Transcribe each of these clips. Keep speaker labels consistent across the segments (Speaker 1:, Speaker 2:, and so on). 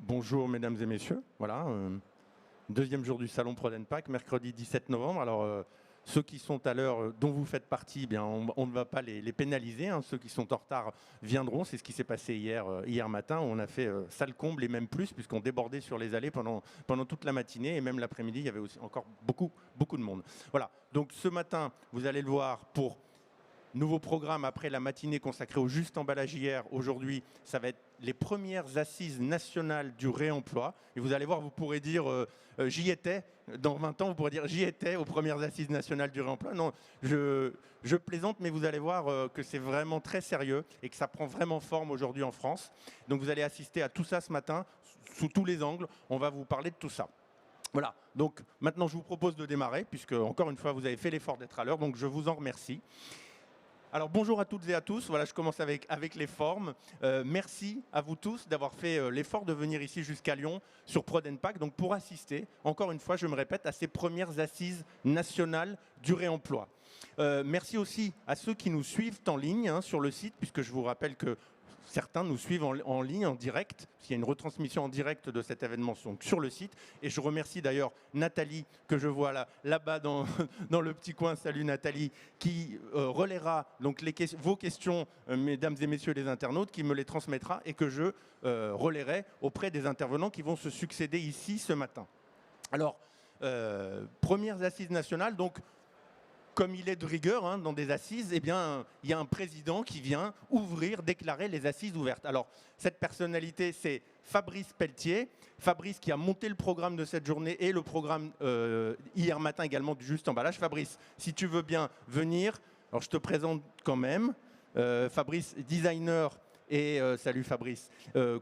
Speaker 1: Bonjour mesdames et messieurs, voilà, deuxième jour du salon ProdEnPAC, mercredi 17 novembre. Alors ceux qui sont à l'heure dont vous faites partie, eh bien, on ne va pas les pénaliser, hein. Ceux qui sont en retard viendront, c'est ce qui s'est passé hier matin. On a fait salle comble et même plus, puisqu'on débordait sur les allées pendant toute la matinée, et même l'après-midi, il y avait aussi encore beaucoup de monde. Voilà, donc ce matin, vous allez le voir, pour nouveau programme après la matinée consacrée au juste emballage hier. Aujourd'hui, ça va être les premières assises nationales du réemploi. Et vous allez voir, vous pourrez dire j'y étais. Dans 20 ans, vous pourrez dire j'y étais aux premières assises nationales du réemploi. Non, je plaisante, mais vous allez voir que c'est vraiment très sérieux et que ça prend vraiment forme aujourd'hui en France. Donc vous allez assister à tout ça ce matin, sous tous les angles. On va vous parler de tout ça. Voilà, donc maintenant je vous propose de démarrer, puisque encore une fois, vous avez fait l'effort d'être à l'heure, donc je vous en remercie. Alors bonjour à toutes et à tous, voilà, je commence avec les formes. Merci à vous tous d'avoir fait l'effort de venir ici jusqu'à Lyon sur ProdEnPAC, donc pour assister, encore une fois, je me répète, à ces premières assises nationales du réemploi. Merci aussi à ceux qui nous suivent en ligne sur le site, puisque je vous rappelle que certains nous suivent en ligne, en direct, parce qu'il y a une retransmission en direct de cet événement sur le site. Et je remercie d'ailleurs Nathalie, que je vois là-bas dans le petit coin. Salut Nathalie, qui relaiera donc vos questions, mesdames et messieurs les internautes, qui me les transmettra et que je relayerai auprès des intervenants qui vont se succéder ici ce matin. Alors, premières assises nationales, donc comme il est de rigueur dans des assises, eh bien, il y a un président qui vient déclarer les assises ouvertes. Alors, cette personnalité, c'est Fabrice Pelletier. Fabrice qui a monté le programme de cette journée et le programme hier matin également du Juste Emballage. Fabrice, si tu veux bien venir, alors je te présente quand même. Fabrice, designer et, salut Fabrice,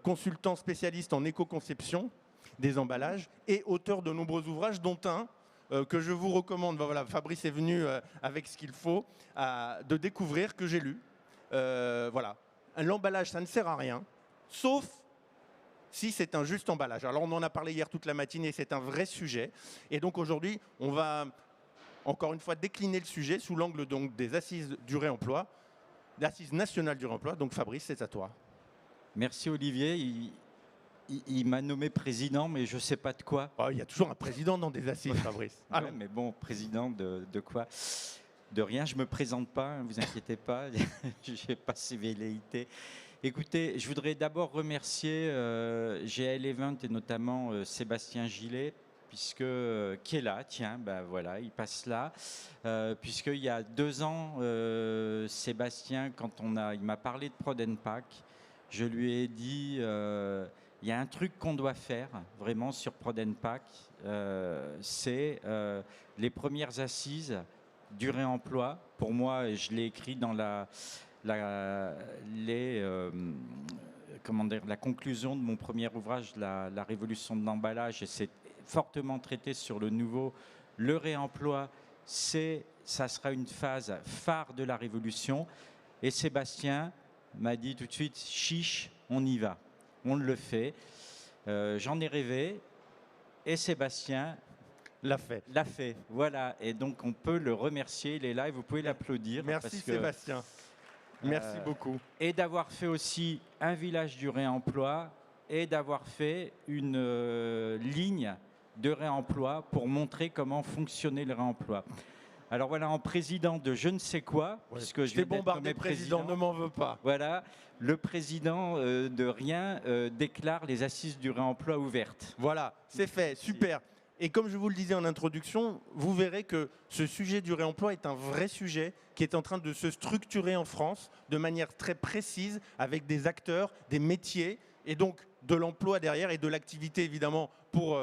Speaker 1: consultant spécialiste en éco-conception des emballages et auteur de nombreux ouvrages, dont un que je vous recommande. Voilà, Fabrice est venu avec ce qu'il faut de découvrir, que j'ai lu. Voilà, l'emballage, ça ne sert à rien, sauf si c'est un juste emballage. Alors on en a parlé hier toute la matinée, c'est un vrai sujet. Et donc aujourd'hui, on va encore une fois décliner le sujet sous l'angle donc des assises du réemploi, d'assises nationales du réemploi. Donc Fabrice, c'est à toi.
Speaker 2: Merci Olivier. Il m'a nommé président, mais je ne sais pas de quoi.
Speaker 1: Oh, il y a toujours un président dans des assises, Fabrice.
Speaker 2: Ouais, mais bon, président de quoi? De rien, je ne me présente pas, ne vous inquiétez pas, je n'ai pas ces velléités. Écoutez, je voudrais d'abord remercier GL Event et notamment Sébastien Gillet, qui est là, tiens, ben voilà, il passe là, puisqu'il y a 2 ans, Sébastien, quand il m'a parlé de ProdEnPAC, je lui ai dit... il y a un truc qu'on doit faire vraiment sur ProdEnPAC, c'est les premières assises du réemploi. Pour moi, je l'ai écrit dans la conclusion de mon premier ouvrage, la révolution de l'emballage, et c'est fortement traité sur le réemploi. Ça sera une phase phare de la révolution. Et Sébastien m'a dit tout de suite, chiche, on y va. On le fait. J'en ai rêvé et Sébastien
Speaker 1: l'a fait.
Speaker 2: Voilà. Et donc, on peut le remercier. Il est là et vous pouvez l'applaudir.
Speaker 1: Merci Sébastien. Merci beaucoup.
Speaker 2: Et d'avoir fait aussi un village du réemploi et d'avoir fait une ligne de réemploi pour montrer comment fonctionnait le réemploi. Alors voilà, en président de je ne sais quoi, puisque je
Speaker 1: t'ai bombardé président, ne m'en veux pas.
Speaker 2: Voilà, le président de rien déclare les assises du réemploi ouvertes.
Speaker 1: Voilà, c'est fait, super. Et comme je vous le disais en introduction, vous verrez que ce sujet du réemploi est un vrai sujet qui est en train de se structurer en France de manière très précise, avec des acteurs, des métiers, et donc de l'emploi derrière et de l'activité évidemment pour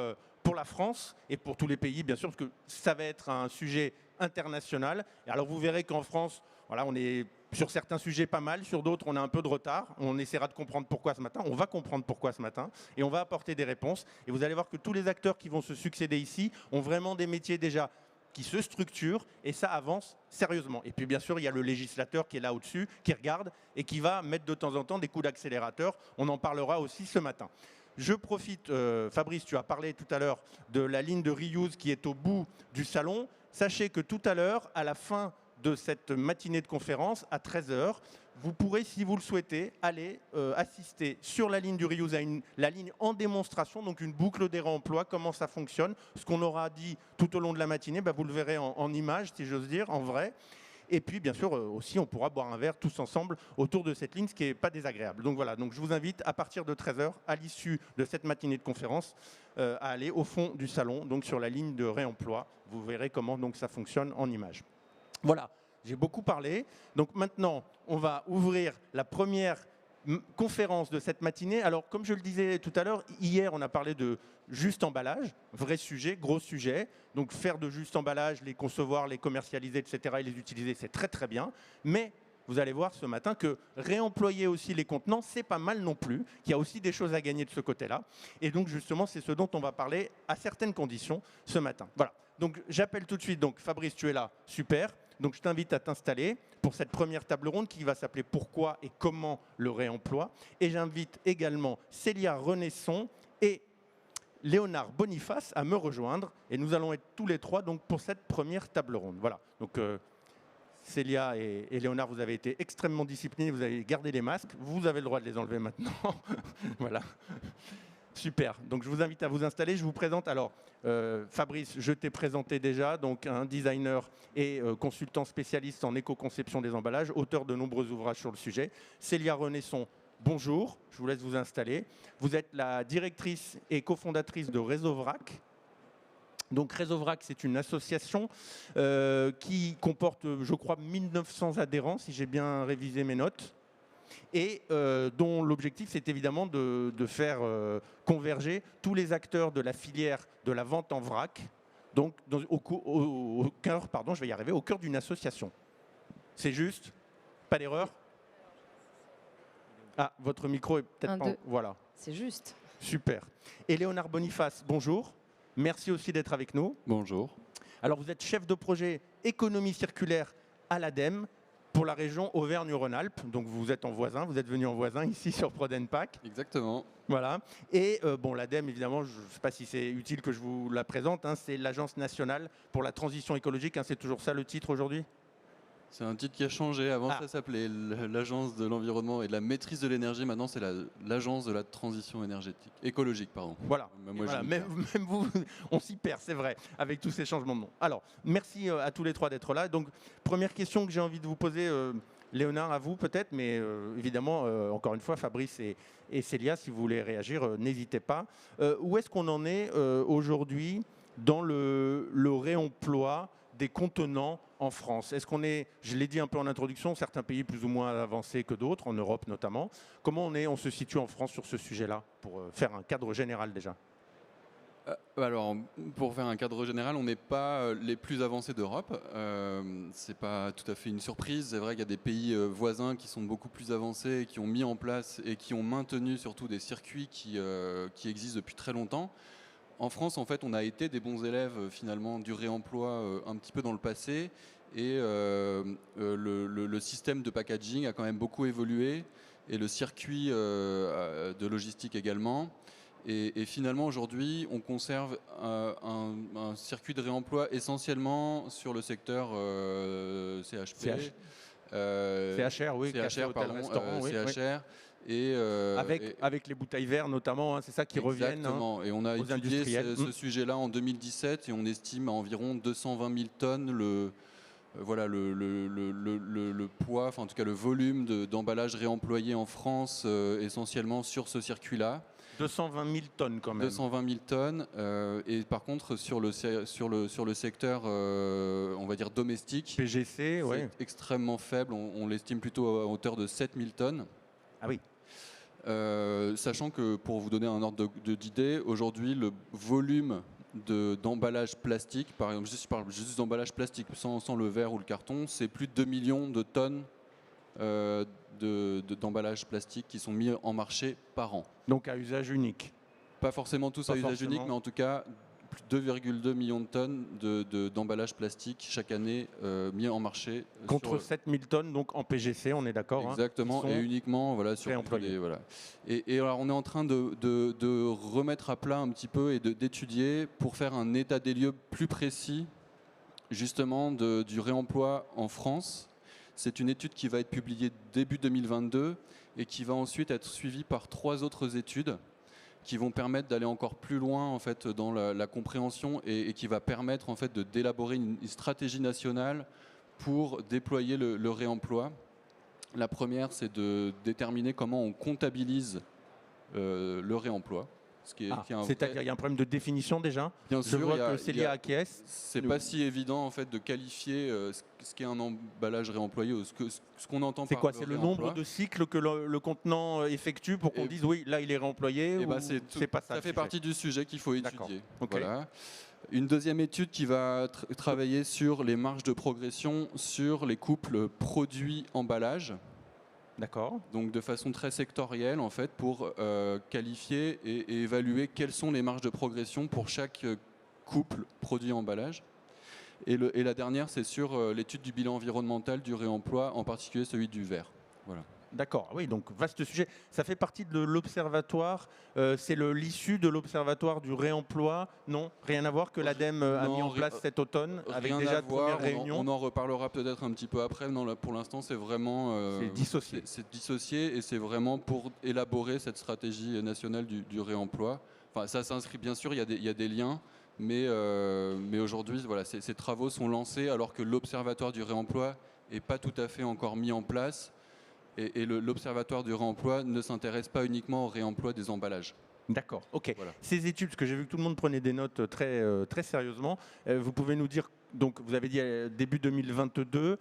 Speaker 1: la France et pour tous les pays, bien sûr, parce que ça va être un sujet international. Et alors vous verrez qu'en France, voilà, on est sur certains sujets pas mal, sur d'autres on a un peu de retard. On essaiera de comprendre pourquoi ce matin, on va comprendre pourquoi ce matin, et on va apporter des réponses. Et vous allez voir que tous les acteurs qui vont se succéder ici ont vraiment des métiers déjà qui se structurent, et ça avance sérieusement. Et puis bien sûr, il y a le législateur qui est là au-dessus, qui regarde et qui va mettre de temps en temps des coups d'accélérateur. On en parlera aussi ce matin. Je profite, Fabrice, tu as parlé tout à l'heure de la ligne de reuse qui est au bout du salon. Sachez que tout à l'heure, à la fin de cette matinée de conférence à 13 h. Vous pourrez, si vous le souhaitez, aller assister sur la ligne du Reuse à la ligne en démonstration, donc une boucle des réemplois, comment ça fonctionne. Ce qu'on aura dit tout au long de la matinée, vous le verrez en images, si j'ose dire, en vrai. Et puis, bien sûr, aussi, on pourra boire un verre tous ensemble autour de cette ligne, ce qui n'est pas désagréable. Donc voilà, donc je vous invite à partir de 13 h, à l'issue de cette matinée de conférence, à aller au fond du salon, donc sur la ligne de réemploi. Vous verrez comment donc, ça fonctionne en images. Voilà, j'ai beaucoup parlé. Donc maintenant, on va ouvrir la première conférence de cette matinée. Alors, comme je le disais tout à l'heure, hier, on a parlé de juste emballage, vrai sujet, gros sujet. Donc, faire de juste emballage, les concevoir, les commercialiser, etc., et les utiliser, c'est très, très bien. Mais vous allez voir ce matin que réemployer aussi les contenants, c'est pas mal non plus, qu'il y a aussi des choses à gagner de ce côté-là. Et donc, justement, c'est ce dont on va parler à certaines conditions ce matin. Voilà. Donc, j'appelle tout de suite. Donc, Fabrice, tu es là. Super. Donc, je t'invite à t'installer pour cette première table ronde qui va s'appeler « Pourquoi et comment le réemploi ?» Et j'invite également Célia Renesson et Léonard Boniface à me rejoindre. Et nous allons être tous les trois donc, pour cette première table ronde. Voilà. Donc, Célia et Léonard, vous avez été extrêmement disciplinés, vous avez gardé les masques. Vous avez le droit de les enlever maintenant. Voilà. Super. Donc, je vous invite à vous installer. Je vous présente. Alors, Fabrice, je t'ai présenté déjà, donc un designer et consultant spécialiste en éco-conception des emballages, auteur de nombreux ouvrages sur le sujet. Célia Renesson, bonjour. Je vous laisse vous installer. Vous êtes la directrice et cofondatrice de Réseau Vrac. Donc Réseau Vrac, c'est une association qui comporte, je crois, 1900 adhérents, si j'ai bien révisé mes notes, et dont l'objectif, c'est évidemment de faire converger tous les acteurs de la filière de la vente en vrac, donc au cœur, pardon, je vais y arriver, au cœur d'une association. C'est juste? Pas d'erreur? Ah, votre micro est peut-être pas... Voilà.
Speaker 3: C'est juste.
Speaker 1: Super. Et Léonard Boniface, bonjour. Merci aussi d'être avec nous.
Speaker 4: Bonjour.
Speaker 1: Alors, vous êtes chef de projet économie circulaire à l'ADEME pour la région Auvergne-Rhône-Alpes. Donc, vous êtes en voisin, vous êtes venu en voisin ici sur Prodenpack.
Speaker 4: Exactement.
Speaker 1: Voilà. Et bon, l'ADEME, évidemment, je ne sais pas si c'est utile que je vous la présente, hein, c'est l'Agence nationale pour la transition écologique. Hein, c'est toujours ça le titre aujourd'hui ?
Speaker 4: C'est un titre qui a changé. Avant, ça s'appelait l'Agence de l'environnement et de la maîtrise de l'énergie. Maintenant, c'est l'Agence de la transition écologique. Pardon.
Speaker 1: Voilà. Même vous, on s'y perd, c'est vrai, avec tous ces changements de nom. Alors, merci à tous les trois d'être là. Donc, première question que j'ai envie de vous poser, Léonard, à vous peut-être, mais évidemment, encore une fois, Fabrice et Célia, si vous voulez réagir, n'hésitez pas. Où est-ce qu'on en est aujourd'hui dans le réemploi des contenants en France? Est-ce qu'on est, je l'ai dit un peu en introduction, certains pays plus ou moins avancés que d'autres, en Europe notamment. Comment on se situe en France sur ce sujet-là, pour faire un cadre général déjà?
Speaker 4: Alors, pour faire un cadre général, on n'est pas les plus avancés d'Europe. C'est pas tout à fait une surprise. C'est vrai qu'il y a des pays voisins qui sont beaucoup plus avancés, qui ont mis en place et qui ont maintenu surtout des circuits qui existent depuis très longtemps. En France, en fait, on a été des bons élèves finalement du réemploi un petit peu dans le passé, et le système de packaging a quand même beaucoup évolué, et le circuit de logistique également. Et finalement, aujourd'hui, on conserve un circuit de réemploi essentiellement sur le secteur CHP.
Speaker 1: CHR, oui.
Speaker 4: CHR, pardon,
Speaker 1: oui,
Speaker 4: CHR.
Speaker 1: Oui. Et avec les bouteilles verres notamment, hein, c'est ça qui reviennent.
Speaker 4: Exactement. Et on a étudié ce sujet-là en 2017, et on estime à environ 220 000 tonnes le poids, enfin en tout cas le volume d'emballage réemployé en France, essentiellement sur ce circuit-là.
Speaker 1: 220 000 tonnes quand même.
Speaker 4: 220 000 tonnes. Et par contre, sur le secteur, on va dire domestique,
Speaker 1: PGC,
Speaker 4: c'est extrêmement faible. On l'estime plutôt à hauteur de 7 000 tonnes.
Speaker 1: Ah oui.
Speaker 4: Sachant que, pour vous donner un ordre d'idée, aujourd'hui, le volume d'emballage plastique, par exemple, je parle juste d'emballage plastique, sans le verre ou le carton, c'est plus de 2 millions de tonnes d'emballage plastique qui sont mis en marché par an.
Speaker 1: Donc à usage unique?
Speaker 4: Pas forcément tous à usage unique, mais en tout cas, plus de 2,2 millions de tonnes d'emballage plastique chaque année mis en marché.
Speaker 1: Contre 7 000 tonnes donc en PGC, on est d'accord?
Speaker 4: Exactement, et uniquement sur les... Voilà. Et alors on est en train de remettre à plat un petit peu et d'étudier pour faire un état des lieux plus précis justement du réemploi en France. C'est une étude qui va être publiée début 2022 et qui va ensuite être suivie par 3 autres études qui vont permettre d'aller encore plus loin en fait, dans la compréhension et qui va permettre en fait, d'élaborer une stratégie nationale pour déployer le réemploi. La première, c'est de déterminer comment on comptabilise le réemploi.
Speaker 1: C'est-à-dire qu'il y a un problème de définition déjà.
Speaker 4: Bien
Speaker 1: Je
Speaker 4: sûr,
Speaker 1: vois que Célia acquiesce.
Speaker 4: C'est pas si évident en fait de qualifier ce qu'est un emballage réemployé ou ce qu'on entend
Speaker 1: C'est
Speaker 4: par
Speaker 1: quoi? C'est le
Speaker 4: réemploi.
Speaker 1: nombre de cycles que le contenant effectue pour qu'on dise oui, là il est réemployé ou c'est pas ça?
Speaker 4: Ça fait partie du sujet qu'il faut étudier.
Speaker 1: Okay.
Speaker 4: Voilà. Une deuxième étude qui va travailler sur les marges de progression sur les couples produits-emballage.
Speaker 1: D'accord.
Speaker 4: Donc de façon très sectorielle en fait pour qualifier et évaluer quelles sont les marges de progression pour chaque couple produit-emballage. Et la dernière, c'est sur l'étude du bilan environnemental du réemploi, en particulier celui du verre. Voilà.
Speaker 1: D'accord, oui, donc vaste sujet. Ça fait partie de l'observatoire, c'est l'issue de l'observatoire du réemploi. Non, rien à voir que l'ADEME a mis en place cet automne avec déjà de premières réunions.
Speaker 4: On en reparlera peut-être un petit peu après. Non, là, pour l'instant, c'est vraiment
Speaker 1: c'est dissocié.
Speaker 4: C'est dissocié et c'est vraiment pour élaborer cette stratégie nationale du réemploi. Enfin, ça s'inscrit bien sûr, il y a des liens. Mais aujourd'hui, voilà, ces travaux sont lancés alors que l'Observatoire du réemploi n'est pas tout à fait encore mis en place. Et l'Observatoire du réemploi ne s'intéresse pas uniquement au réemploi des emballages.
Speaker 1: D'accord, ok.
Speaker 4: Voilà.
Speaker 1: Ces études, parce que j'ai vu que tout le monde prenait des notes très sérieusement, vous pouvez nous dire, donc vous avez dit début 2022,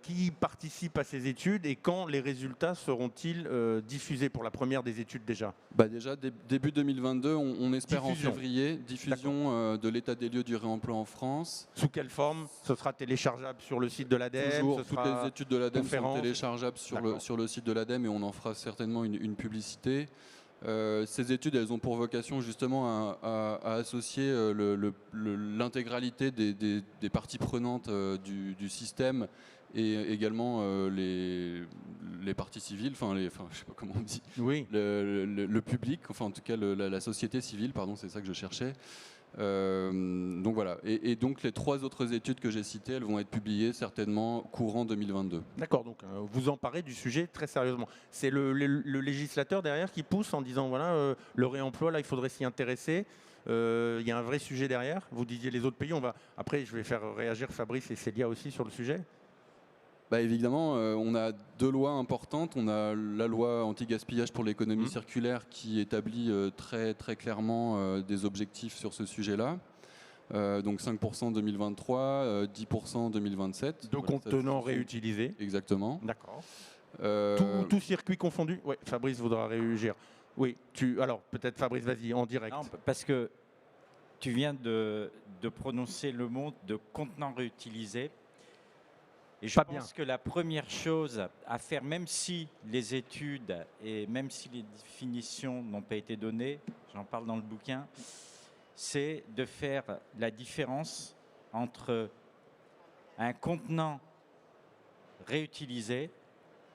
Speaker 1: qui participe à ces études et quand les résultats seront-ils diffusés pour la première des études déjà?
Speaker 4: Déjà, début 2022, on espère
Speaker 1: diffusion.
Speaker 4: En février, diffusion de l'état des lieux du réemploi en France.
Speaker 1: Sous quelle forme? Ce sera téléchargeable sur le site de l'ADEME?
Speaker 4: Toujours, toutes les études de l'ADEME sont téléchargeables sur le site de l'ADEME et on en fera certainement une publicité. Ces études, elles ont pour vocation justement à associer l'intégralité des parties prenantes du système et également les parties civiles, je ne sais pas comment on dit,
Speaker 1: oui.
Speaker 4: le public, enfin en tout cas la société civile, pardon, c'est ça que je cherchais. Donc voilà, et donc les 3 autres études que j'ai citées, elles vont être publiées certainement courant 2022.
Speaker 1: D'accord, donc vous emparez du sujet très sérieusement. C'est le législateur derrière qui pousse en disant voilà, le réemploi, là il faudrait s'y intéresser. Il y a un vrai sujet derrière. Vous disiez les autres pays, après je vais faire réagir Fabrice et Célia aussi sur le sujet.
Speaker 4: Évidemment, on a 2 lois importantes. On a la loi anti-gaspillage pour l'économie circulaire qui établit très, très clairement des objectifs sur ce sujet-là. Donc 5% en 2023, 10% en 2027.
Speaker 1: De contenants réutilisés.
Speaker 4: Exactement.
Speaker 1: D'accord. Tout circuit confondu. Oui, Fabrice voudra réagir. Oui, alors peut-être Fabrice, vas-y, en direct.
Speaker 2: Non, parce que tu viens de prononcer le mot de contenants réutilisés. Et je pense que la première chose à faire, même si les études et même si les définitions n'ont pas été données, j'en parle dans le bouquin, c'est de faire la différence entre un contenant réutilisé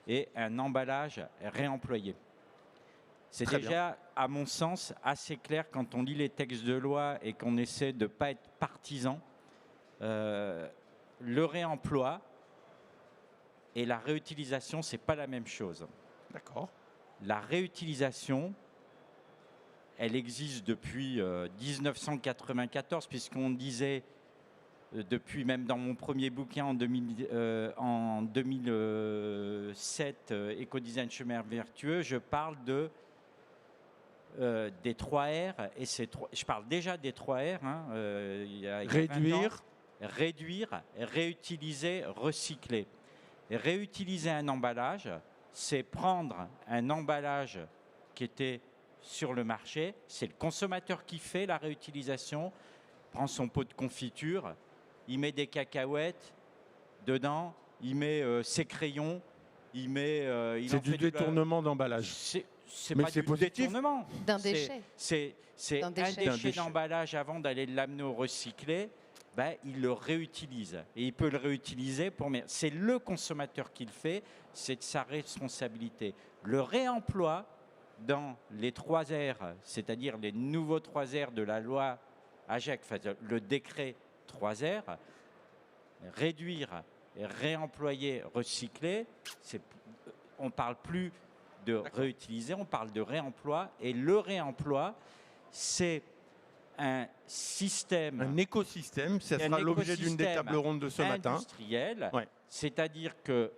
Speaker 2: et un emballage réemployé. C'est déjà, à mon sens, assez clair quand on lit les textes de loi et qu'on essaie de ne pas être partisan. Le réemploi et la réutilisation, ce n'est pas la même chose.
Speaker 1: D'accord.
Speaker 2: La réutilisation, elle existe depuis 1994, puisqu'on disait, depuis même dans mon premier bouquin en 2007, Éco-design chemin vertueux, je parle des 3 R, et je parle déjà des 3 R. Il y a réduire, réutiliser, recycler. Réutiliser un emballage, c'est prendre un emballage qui était sur le marché, c'est le consommateur qui fait la réutilisation, prend son pot de confiture, il met des cacahuètes dedans, il met ses crayons, il met...
Speaker 1: c'est du détournement d'emballage.
Speaker 2: C'est pas du détournement.
Speaker 3: D'un déchet.
Speaker 2: C'est un déchet d'emballage avant d'aller l'amener au recyclé. Il le réutilise et il peut le réutiliser pour... C'est le consommateur qui le fait, c'est de sa responsabilité. Le réemploi dans les 3 R, c'est-à-dire les nouveaux 3 R de la loi AGEC, le décret 3 R, réduire, réemployer, recycler, on ne parle plus de réutiliser, on parle de réemploi. Et le réemploi, c'est un système...
Speaker 1: Un écosystème, ça sera l'objet d'une des tables rondes de ce matin.
Speaker 2: Industriel, c'est-à-dire que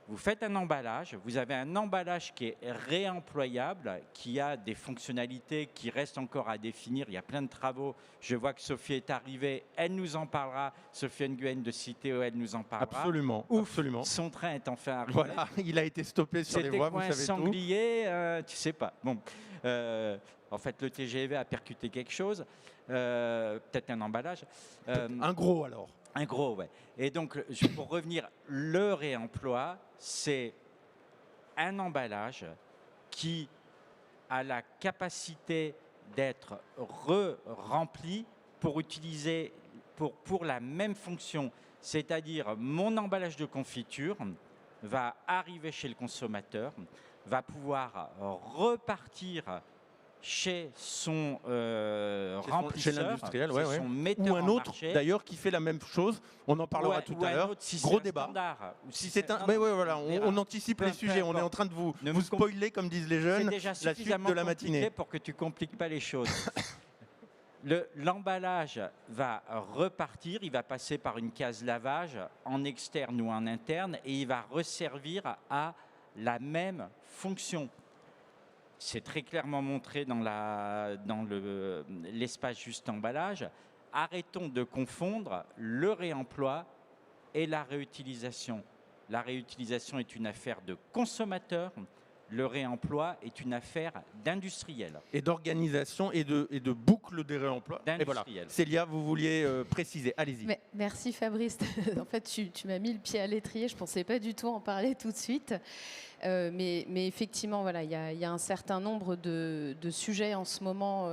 Speaker 2: vous faites un emballage, vous avez un emballage qui est réemployable, qui a des fonctionnalités qui restent encore à définir. Il y a plein de travaux. Je vois que Sophie est arrivée, elle nous en parlera. Sophie Nguyen de Citeo, elle nous en parlera.
Speaker 1: Absolument, absolument.
Speaker 2: Son train est enfin arrivé.
Speaker 1: Voilà, il a été stoppé sur les voies, vous savez tout.
Speaker 2: C'était quoi, un sanglier, tu sais pas. Bon, en fait, le TGV a percuté quelque chose, peut-être un emballage.
Speaker 1: Un gros alors.
Speaker 2: Un gros, ouais. Et donc, pour revenir, le réemploi, c'est un emballage qui a la capacité d'être rempli pour utiliser pour la même fonction. C'est-à-dire, mon emballage de confiture va arriver chez le consommateur, va pouvoir repartir chez son remplisseur,
Speaker 1: chez l'industriel,
Speaker 2: son metteur
Speaker 1: ou un autre
Speaker 2: marché,
Speaker 1: d'ailleurs qui fait la même chose. On en parlera tout à l'heure. Gros débat.
Speaker 2: Si
Speaker 1: c'est un, voilà, on anticipe les sujets. On est en train de vous spoiler, comme disent les jeunes,
Speaker 2: déjà
Speaker 1: la suite de la matinée.
Speaker 2: Pour que tu compliques pas les choses. L'emballage va repartir, il va passer par une case lavage en externe ou en interne et il va resservir à la même fonction. C'est très clairement montré dans l'espace juste emballage. Arrêtons de confondre le réemploi et la réutilisation. La réutilisation est une affaire de consommateur. Le réemploi est une affaire d'industriel.
Speaker 1: Et d'organisation et de boucle des réemplois. Et voilà. Célia, vous vouliez préciser. Allez-y.
Speaker 3: Merci Fabrice. En fait, tu m'as mis le pied à l'étrier. Je ne pensais pas du tout en parler tout de suite. Mais effectivement, voilà, il y a un certain nombre de sujets en ce moment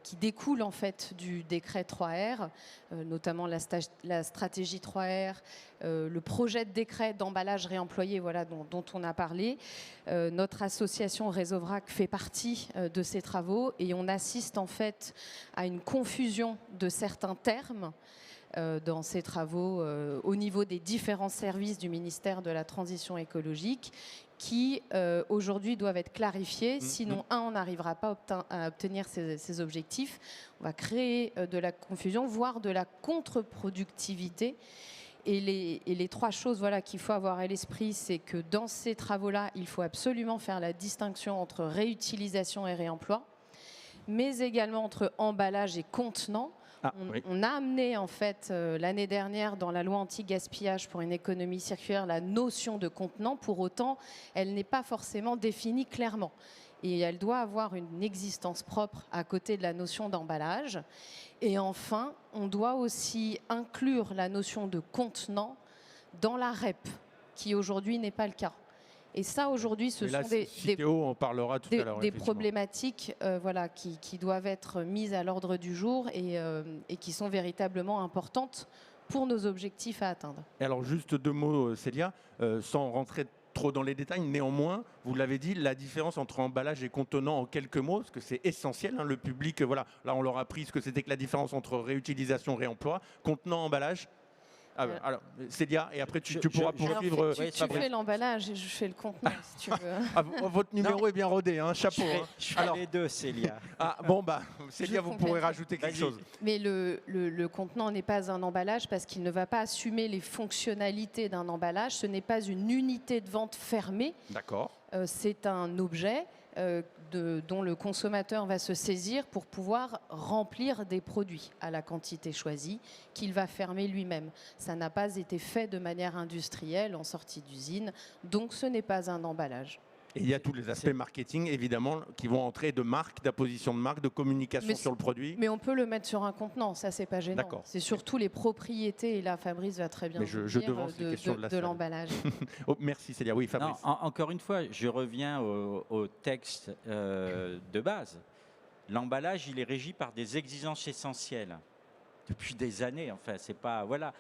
Speaker 3: qui découlent en fait du décret 3R, notamment la stratégie 3R, le projet de décret d'emballage réemployé, voilà, dont on a parlé. Notre association Réseau Vrac fait partie de ces travaux et on assiste en fait à une confusion de certains termes dans ces travaux au niveau des différents services du ministère de la Transition écologique qui aujourd'hui doivent être clarifiés. Sinon, on n'arrivera pas à obtenir ces objectifs. On va créer de la confusion, voire de la contre-productivité. Et les trois choses voilà, qu'il faut avoir à l'esprit, c'est que dans ces travaux-là, il faut absolument faire la distinction entre réutilisation et réemploi, mais également entre emballage et contenant. On a amené en fait l'année dernière dans la loi anti-gaspillage pour une économie circulaire la notion de contenant. Pour autant, elle n'est pas forcément définie clairement. Et elle doit avoir une existence propre à côté de la notion d'emballage. Et enfin, on doit aussi inclure la notion de contenant dans la REP, qui aujourd'hui n'est pas le cas. Et ça, aujourd'hui, ce sont
Speaker 1: on parlera tout à l'heure,
Speaker 3: des problématiques voilà, qui doivent être mises à l'ordre du jour et qui sont véritablement importantes pour nos objectifs à atteindre.
Speaker 1: Et alors, juste deux mots, Célia, sans rentrer trop dans les détails, néanmoins, vous l'avez dit, la différence entre emballage et contenant en quelques mots, parce que c'est essentiel, hein, le public, voilà, là on leur a appris ce que c'était que la différence entre réutilisation et réemploi, contenant, emballage. Alors, Célia, et après tu pourras poursuivre.
Speaker 3: Tu fais l'emballage et je fais le contenant, si tu veux.
Speaker 1: Votre numéro est bien rodé, hein, chapeau.
Speaker 2: Je fais les deux, Célia.
Speaker 1: Célia, vous pourrez rajouter quelque chose.
Speaker 3: Mais le contenant n'est pas un emballage parce qu'il ne va pas assumer les fonctionnalités d'un emballage. Ce n'est pas une unité de vente fermée.
Speaker 1: D'accord.
Speaker 3: C'est un objet dont le consommateur va se saisir pour pouvoir remplir des produits à la quantité choisie qu'il va fermer lui-même. Ça n'a pas été fait de manière industrielle en sortie d'usine, donc ce n'est pas un emballage.
Speaker 1: Et il y a tous les aspects marketing, évidemment, qui vont entrer de marque, d'apposition de marque, de communication sur le produit.
Speaker 3: Mais on peut le mettre sur un contenant, ça, c'est pas gênant. C'est surtout les propriétés, et là, Fabrice va très bien dire, de l'emballage.
Speaker 1: Merci, Célia. Oui, Fabrice.
Speaker 2: Non, encore une fois, je reviens au texte de base. L'emballage, il est régi par des exigences essentielles. Depuis des années, enfin, c'est pas... Voilà.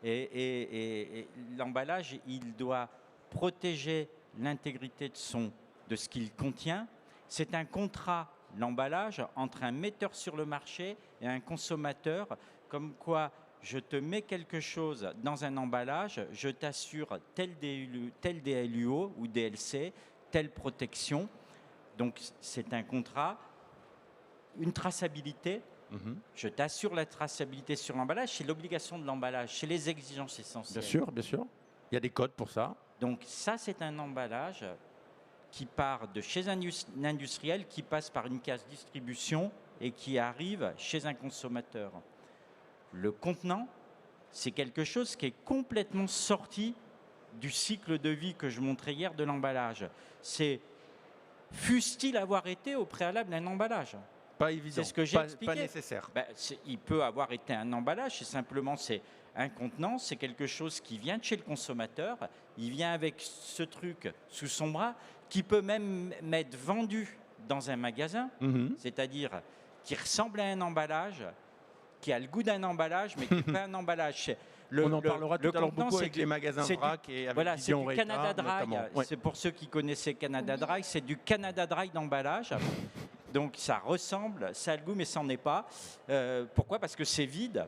Speaker 2: Et l'emballage, il doit protéger l'intégrité de ce qu'il contient. C'est un contrat, l'emballage, entre un metteur sur le marché et un consommateur, comme quoi je te mets quelque chose dans un emballage, je t'assure tel DLUO ou DLC, telle protection. Donc, c'est un contrat, une traçabilité. Je t'assure la traçabilité sur l'emballage. C'est l'obligation de l'emballage, c'est les exigences essentielles.
Speaker 1: Bien sûr, bien sûr. Il y a des codes pour ça.
Speaker 2: Donc, ça, c'est un emballage qui part de chez un industriel, qui passe par une case distribution et qui arrive chez un consommateur. Le contenant, c'est quelque chose qui est complètement sorti du cycle de vie que je montrais hier de l'emballage. C'est, fût-il avoir été au préalable un emballage?
Speaker 1: Pas évident,
Speaker 2: C'est ce que j'ai expliqué.
Speaker 1: Pas nécessaire.
Speaker 2: Il peut avoir été un emballage, c'est un contenant, c'est quelque chose qui vient de chez le consommateur, il vient avec ce truc sous son bras, qui peut même être vendu dans un magasin, c'est-à-dire qui ressemble à un emballage, qui a le goût d'un emballage, mais qui n'est pas un emballage.
Speaker 1: On en parlera tout à l'heure beaucoup avec les magasins vrac et avec
Speaker 2: voilà, c'est
Speaker 1: Didier
Speaker 2: du Canada Dry.
Speaker 1: Ouais.
Speaker 2: C'est pour ceux qui connaissaient Canada Dry, c'est du Canada Dry d'emballage. Donc ça ressemble, ça a le goût, mais ça n'en est pas. Pourquoi? Parce que c'est vide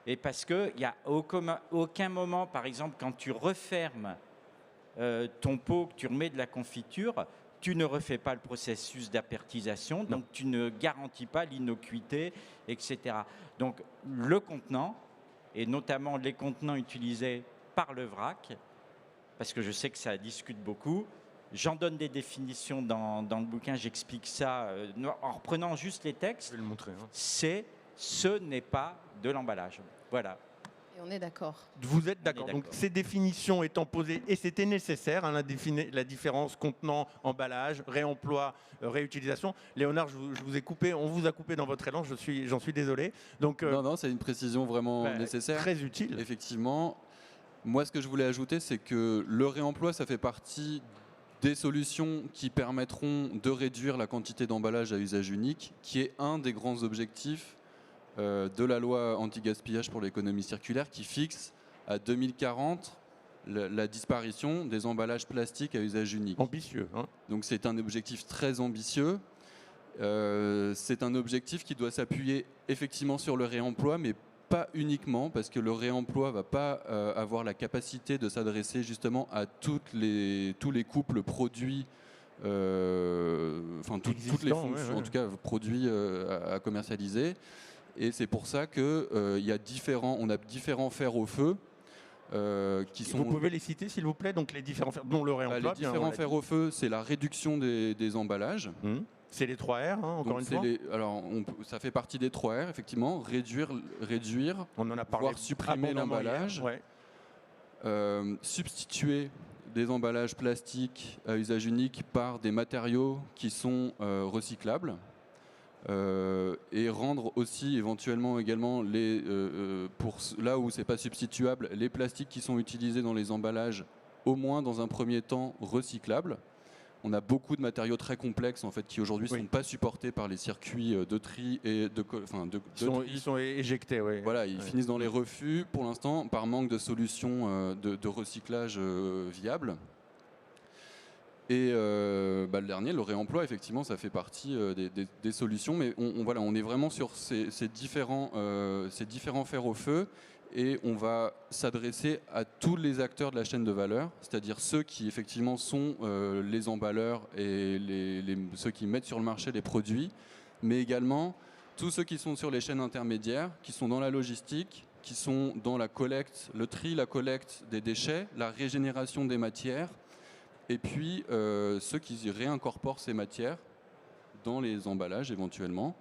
Speaker 2: et parce qu'il n'y a aucun moment, par exemple, quand tu refermes ton pot, que tu remets de la confiture, tu ne refais pas le processus d'apertisation, donc tu ne garantis pas l'innocuité, etc. Donc le contenant, et notamment les contenants utilisés par le vrac, parce que je sais que ça discute beaucoup. J'en donne des définitions dans le bouquin, j'explique ça en reprenant juste les textes.
Speaker 1: Je vais le montrer.
Speaker 2: Ce n'est pas de l'emballage. Voilà.
Speaker 3: Et on est d'accord.
Speaker 1: Vous êtes d'accord. Donc ces définitions étant posées, et c'était nécessaire, la différence contenant, emballage, réemploi, réutilisation. Léonard, je vous ai coupé, on vous a coupé dans votre élan, j'en suis désolé. Donc,
Speaker 4: non, c'est une précision vraiment nécessaire.
Speaker 1: Très utile.
Speaker 4: Effectivement. Moi, ce que je voulais ajouter, c'est que le réemploi, ça fait partie des solutions qui permettront de réduire la quantité d'emballage à usage unique, qui est un des grands objectifs de la loi anti-gaspillage pour l'économie circulaire, qui fixe à 2040 la disparition des emballages plastiques à usage unique.
Speaker 1: Ambitieux.
Speaker 4: Donc c'est un objectif très ambitieux. C'est un objectif qui doit s'appuyer effectivement sur le réemploi, mais pas uniquement, parce que le réemploi ne va pas avoir la capacité de s'adresser justement à tous les couples produits, toutes les fonctions, en tout cas produits à commercialiser. Et c'est pour ça qu'on a différents fers au feu.
Speaker 1: Vous pouvez les citer s'il vous plaît, donc les différents fers, dont le réemploi.
Speaker 4: Les différents fers au feu, c'est la réduction des emballages.
Speaker 1: C'est les 3 R, encore une fois.
Speaker 4: Ça fait partie des 3 R, effectivement. Réduire,
Speaker 1: on en a parlé,
Speaker 4: voire supprimer l'emballage. Substituer des emballages plastiques à usage unique par des matériaux qui sont recyclables. Et rendre aussi éventuellement également pour là où c'est pas substituable, les plastiques qui sont utilisés dans les emballages, au moins dans un premier temps recyclables. On a beaucoup de matériaux très complexes en fait qui aujourd'hui ne sont pas supportés par les circuits de tri et
Speaker 1: ils sont éjectés.
Speaker 4: Voilà, ils finissent dans les refus pour l'instant par manque de solutions de recyclage viables. Et le dernier, le réemploi, effectivement, ça fait partie des solutions. Mais on est vraiment sur ces différents fers au feu. Et on va s'adresser à tous les acteurs de la chaîne de valeur, c'est-à-dire ceux qui, effectivement, sont les emballeurs et ceux qui mettent sur le marché les produits, mais également tous ceux qui sont sur les chaînes intermédiaires, qui sont dans la logistique, qui sont dans la collecte, le tri, la collecte des déchets, la régénération des matières, et puis ceux qui réincorporent ces matières dans les emballages éventuellement,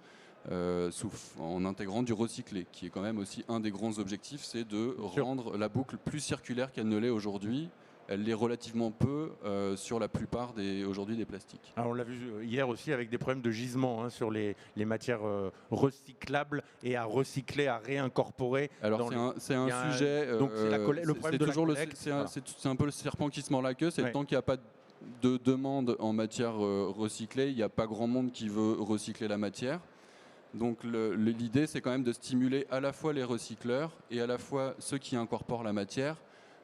Speaker 4: en intégrant du recyclé, qui est quand même aussi un des grands objectifs, c'est de rendre la boucle plus circulaire qu'elle ne l'est aujourd'hui. Elle l'est relativement peu sur la plupart aujourd'hui des plastiques.
Speaker 1: Alors on l'a vu hier aussi avec des problèmes de gisement sur les matières recyclables et à recycler, à réincorporer.
Speaker 4: Alors c'est un sujet.
Speaker 1: Donc c'est le problème de la collecte.
Speaker 4: C'est un peu le serpent qui se mord la queue. C'est tant qu'il n'y a pas de demande en matière recyclée, il n'y a pas grand monde qui veut recycler la matière. Donc l'idée, c'est quand même de stimuler à la fois les recycleurs et à la fois ceux qui incorporent la matière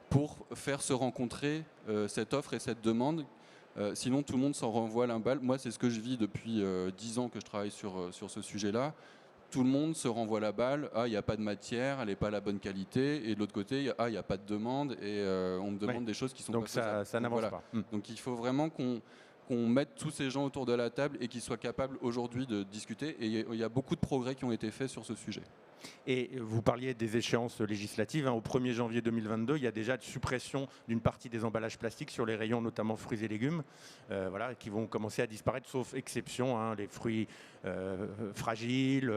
Speaker 4: pour faire se rencontrer cette offre et cette demande. Sinon, tout le monde s'en renvoie à l'emballe. Moi, c'est ce que je vis depuis 10 ans que je travaille sur ce sujet-là. tout le monde se renvoie la balle. Ah, il n'y a pas de matière, elle n'est pas à la bonne qualité. Et de l'autre côté, il n'y a pas de demande et on me demande des choses qui sont
Speaker 1: donc
Speaker 4: pas faisables.
Speaker 1: ça n'avance pas.
Speaker 4: Donc il faut vraiment qu'on mette tous ces gens autour de la table et qu'ils soient capables aujourd'hui de discuter. Et il y a beaucoup de progrès qui ont été faits sur ce sujet.
Speaker 1: Et vous parliez des échéances législatives. Au 1er janvier 2022, il y a déjà de suppression d'une partie des emballages plastiques sur les rayons, notamment fruits et légumes, qui vont commencer à disparaître, sauf exception, les fruits fragiles,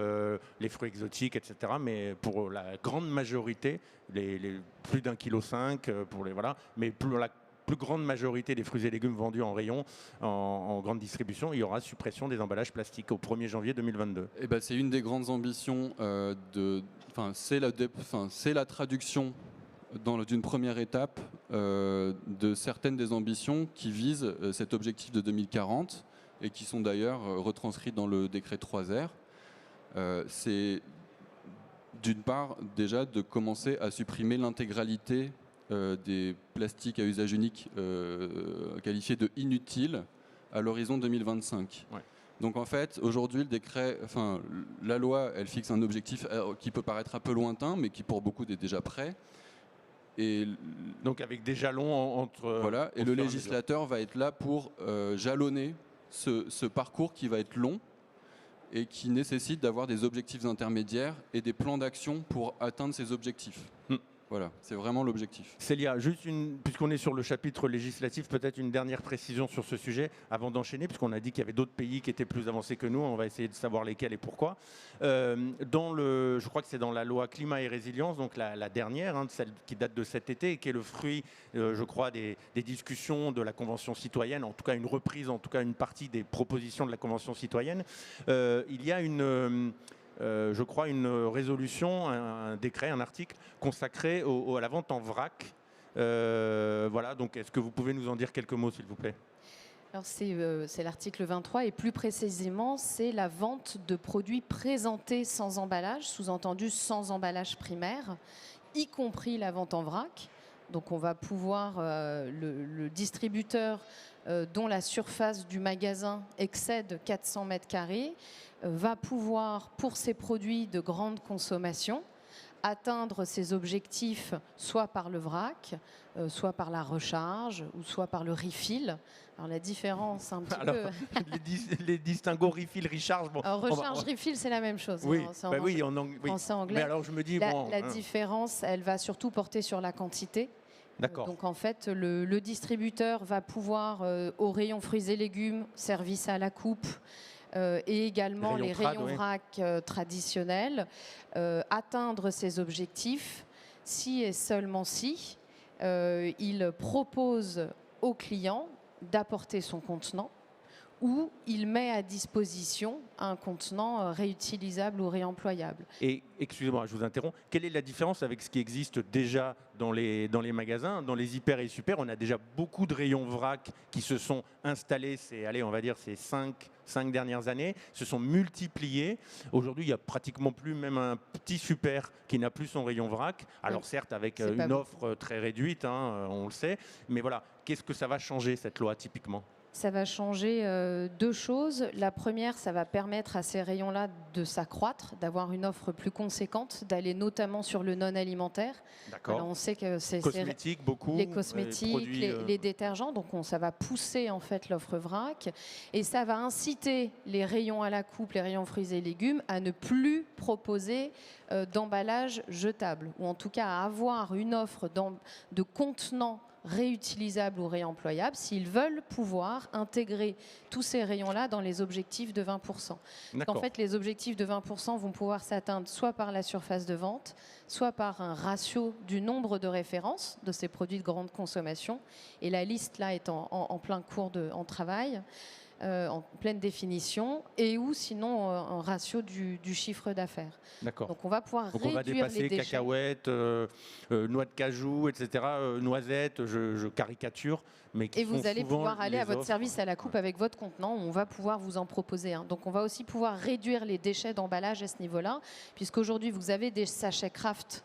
Speaker 1: les fruits exotiques, etc. Mais pour la grande majorité, les plus d'1,5 kg, mais pour la plus grande majorité des fruits et légumes vendus en rayon, en grande distribution, il y aura suppression des emballages plastiques au 1er janvier 2022.
Speaker 4: Eh ben, c'est une des grandes ambitions. C'est la traduction d'une première étape de certaines des ambitions qui visent cet objectif de 2040 et qui sont d'ailleurs retranscrites dans le décret 3R. C'est d'une part déjà de commencer à supprimer l'intégralité des plastiques à usage unique qualifiés de inutiles à l'horizon 2025.
Speaker 1: Ouais.
Speaker 4: Donc en fait, aujourd'hui, la loi, elle fixe un objectif qui peut paraître un peu lointain, mais qui pour beaucoup est déjà prêt. Et
Speaker 1: donc avec des jalons entre...
Speaker 4: Voilà, et le législateur va être là pour jalonner ce parcours qui va être long et qui nécessite d'avoir des objectifs intermédiaires et des plans d'action pour atteindre ces objectifs. Voilà, c'est vraiment l'objectif.
Speaker 1: Célia, puisqu'on est sur le chapitre législatif, peut-être une dernière précision sur ce sujet avant d'enchaîner, puisqu'on a dit qu'il y avait d'autres pays qui étaient plus avancés que nous. On va essayer de savoir lesquels et pourquoi. Je crois que c'est dans la loi climat et résilience, donc la dernière, celle qui date de cet été et qui est le fruit, je crois, des discussions de la Convention citoyenne, en tout cas une reprise, en tout cas une partie des propositions de la Convention citoyenne. Il y a je crois, une résolution, un décret, un article consacré à la vente en vrac. Voilà, donc est-ce que vous pouvez nous en dire quelques mots, s'il vous plaît ?
Speaker 3: Alors c'est l'article 23 et plus précisément, c'est la vente de produits présentés sans emballage, sous-entendu sans emballage primaire, y compris la vente en vrac. Donc on va pouvoir, le distributeur dont la surface du magasin excède 400 mètres carrés, va pouvoir, pour ses produits de grande consommation, atteindre ses objectifs soit par le vrac, soit par la recharge, ou soit par le refill. Alors la différence un petit peu...
Speaker 1: les distinguos refill, recharge... Bon,
Speaker 3: alors recharge, refill, c'est la même chose.
Speaker 1: Oui,
Speaker 3: Français-anglais.
Speaker 1: Mais alors je me dis...
Speaker 3: La différence, elle va surtout porter sur la quantité.
Speaker 1: D'accord.
Speaker 3: Donc en fait, le distributeur va pouvoir, au rayon fruits et légumes, service à la coupe, et également les rayons vrac traditionnels, atteindre ses objectifs si et seulement si il propose au client d'apporter son contenant ou il met à disposition un contenant réutilisable ou réemployable.
Speaker 1: Et, excusez-moi, je vous interromps, quelle est la différence avec ce qui existe déjà dans les magasins, dans les hyper et super? On a déjà beaucoup de rayons vrac qui se sont installés, on va dire ces 5 dernières années, se sont multipliés. Aujourd'hui, il n'y a pratiquement plus même un petit super qui n'a plus son rayon vrac. Alors certes, avec une offre très réduite, on le sait, mais voilà, qu'est-ce que ça va changer cette loi typiquement ?
Speaker 3: Ça va changer deux choses. La première, ça va permettre à ces rayons-là de s'accroître, d'avoir une offre plus conséquente, d'aller notamment sur le non-alimentaire.
Speaker 1: D'accord.
Speaker 3: Alors, on sait que c'est
Speaker 1: cosmétiques, beaucoup.
Speaker 3: Les cosmétiques, les détergents. Donc, ça va pousser en fait l'offre vrac. Et ça va inciter les rayons à la coupe, les rayons fruits et légumes, à ne plus proposer d'emballage jetable. Ou en tout cas, à avoir une offre de contenants réutilisables ou réemployables s'ils veulent pouvoir intégrer tous ces rayons-là dans les objectifs de 20%. En fait, les objectifs de 20% vont pouvoir s'atteindre soit par la surface de vente, soit par un ratio du nombre de références de ces produits de grande consommation. Et la liste, là, est en plein cours en travail. En pleine définition, et ou sinon un ratio du chiffre d'affaires.
Speaker 1: D'accord.
Speaker 3: Donc on va pouvoir réduire
Speaker 1: on va dépasser
Speaker 3: les déchets.
Speaker 1: Cacahuètes, noix de cajou, etc., noisettes, je caricature. Mais qui
Speaker 3: et vous allez
Speaker 1: souvent
Speaker 3: pouvoir aller à votre
Speaker 1: offres.
Speaker 3: service à la coupe avec votre contenant, on va pouvoir vous en proposer un. Donc on va aussi pouvoir réduire les déchets d'emballage à ce niveau-là, puisqu'aujourd'hui vous avez des sachets Kraft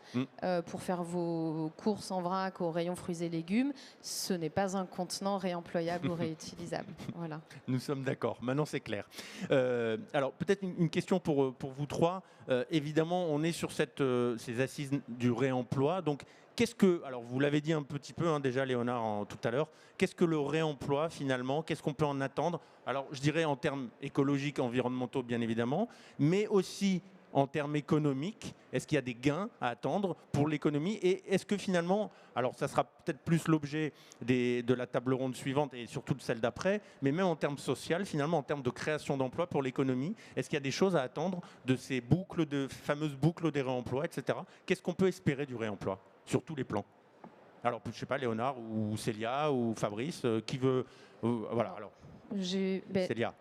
Speaker 3: pour faire vos courses en vrac au rayon fruits et légumes. Ce n'est pas un contenant réemployable ou réutilisable. Voilà.
Speaker 1: Nous sommes d'accord. Maintenant, c'est clair. Alors, peut-être une question pour vous trois. Évidemment, on est sur ces assises du réemploi. Donc, alors vous l'avez dit un petit peu déjà, Léonard, tout à l'heure, qu'est-ce que le réemploi finalement? Qu'est-ce qu'on peut en attendre? Alors, je dirais en termes écologiques, environnementaux, bien évidemment, mais aussi en termes économiques. Est-ce qu'il y a des gains à attendre pour l'économie? Et est-ce que finalement, alors ça sera peut-être plus l'objet de la table ronde suivante et surtout de celle d'après, mais même en termes social, finalement, en termes de création d'emplois pour l'économie, est-ce qu'il y a des choses à attendre de ces fameuses boucles des réemplois, etc. Qu'est-ce qu'on peut espérer du réemploi sur tous les plans? Alors, je ne sais pas, Léonard ou Célia ou Fabrice, qui veut... voilà, alors. Célia.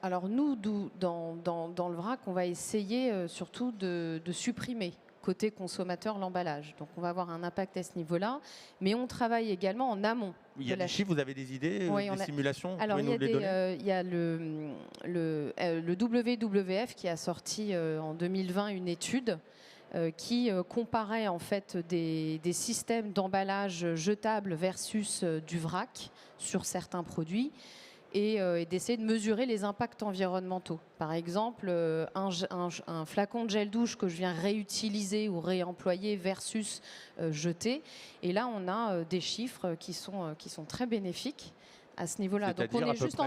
Speaker 3: Alors nous, dans le vrac, on va essayer surtout de supprimer côté consommateur l'emballage. Donc on va avoir un impact à ce niveau-là, mais on travaille également en amont.
Speaker 1: Il y a des chiffres, vous avez des idées,
Speaker 3: oui,
Speaker 1: des simulations?
Speaker 3: Alors il y a le WWF qui a sorti en 2020 une étude qui comparait en fait des systèmes d'emballage jetable versus du vrac sur certains produits. Et d'essayer de mesurer les impacts environnementaux. Par exemple, un flacon de gel douche que je viens réutiliser ou réemployer versus jeter. Et là, on a des chiffres qui sont très bénéfiques à ce niveau-là. Donc on est juste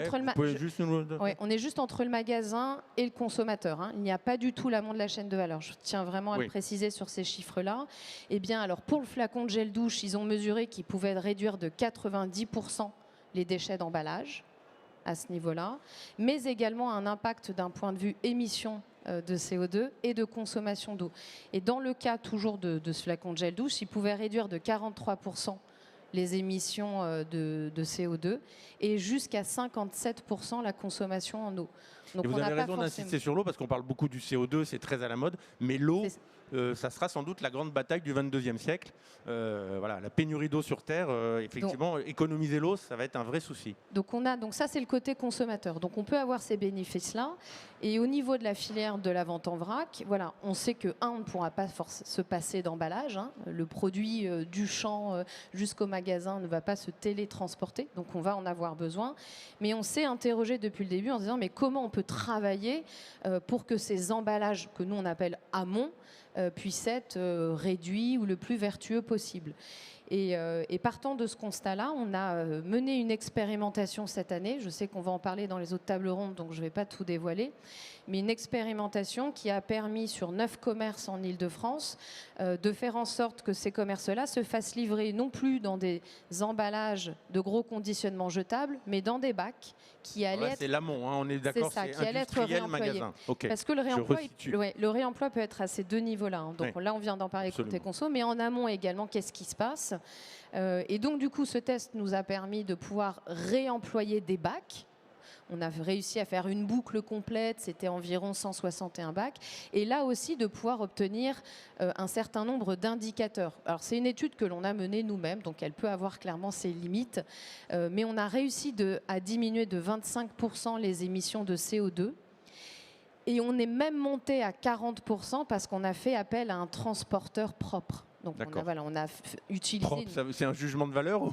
Speaker 3: entre le magasin et le consommateur. Il n'y a pas du tout l'amont de la chaîne de valeur. Je tiens vraiment à le préciser sur ces chiffres-là. Eh bien, alors pour le flacon de gel douche, ils ont mesuré qu'ils pouvaient réduire de 90% les déchets d'emballage à ce niveau-là, mais également un impact d'un point de vue émission de CO2 et de consommation d'eau. Et dans le cas toujours de ce flacon de gel douche, il pouvait réduire de 43% les émissions de CO2 et jusqu'à 57% la consommation en eau.
Speaker 1: Donc, et vous avez raison d'insister sur l'eau parce qu'on parle beaucoup du CO2, c'est très à la mode, mais l'eau, ça sera sans doute la grande bataille du 22e siècle. Voilà, la pénurie d'eau sur Terre, effectivement, économiser l'eau, ça va être un vrai souci.
Speaker 3: Donc ça, c'est le côté consommateur. Donc on peut avoir ces bénéfices-là. Et au niveau de la filière de la vente en vrac, voilà, on sait que, on ne pourra pas se passer d'emballage. Le produit du champ jusqu'au magasin ne va pas se télétransporter. Donc on va en avoir besoin. Mais on s'est interrogé depuis le début en se disant, mais comment on peut travailler pour que ces emballages que nous on appelle amont puissent être réduits ou le plus vertueux possible. Et partant de ce constat-là, on a mené une expérimentation cette année. Je sais qu'on va en parler dans les autres tables rondes, donc je ne vais pas tout dévoiler. Mais une expérimentation qui a permis sur 9 commerces en Île-de-France de faire en sorte que ces commerces-là se fassent livrer non plus dans des emballages de gros conditionnement jetables, mais dans des bacs qui allaient être...
Speaker 1: C'est l'amont, on est d'accord, c'est industriel, magasin. Okay.
Speaker 3: Parce que le réemploi peut être à ces deux niveaux-là. Donc là, on vient d'en parler côté conso, mais en amont également, qu'est-ce qui se passe? Et donc, du coup, ce test nous a permis de pouvoir réemployer des bacs. On a réussi à faire une boucle complète, c'était environ 161 bacs. Et là aussi, de pouvoir obtenir un certain nombre d'indicateurs. Alors, c'est une étude que l'on a menée nous-mêmes, donc elle peut avoir clairement ses limites. Mais on a réussi à diminuer de 25% les émissions de CO2. Et on est même monté à 40% parce qu'on a fait appel à un transporteur propre. Donc on a utilisé...
Speaker 1: C'est un jugement de valeur ou...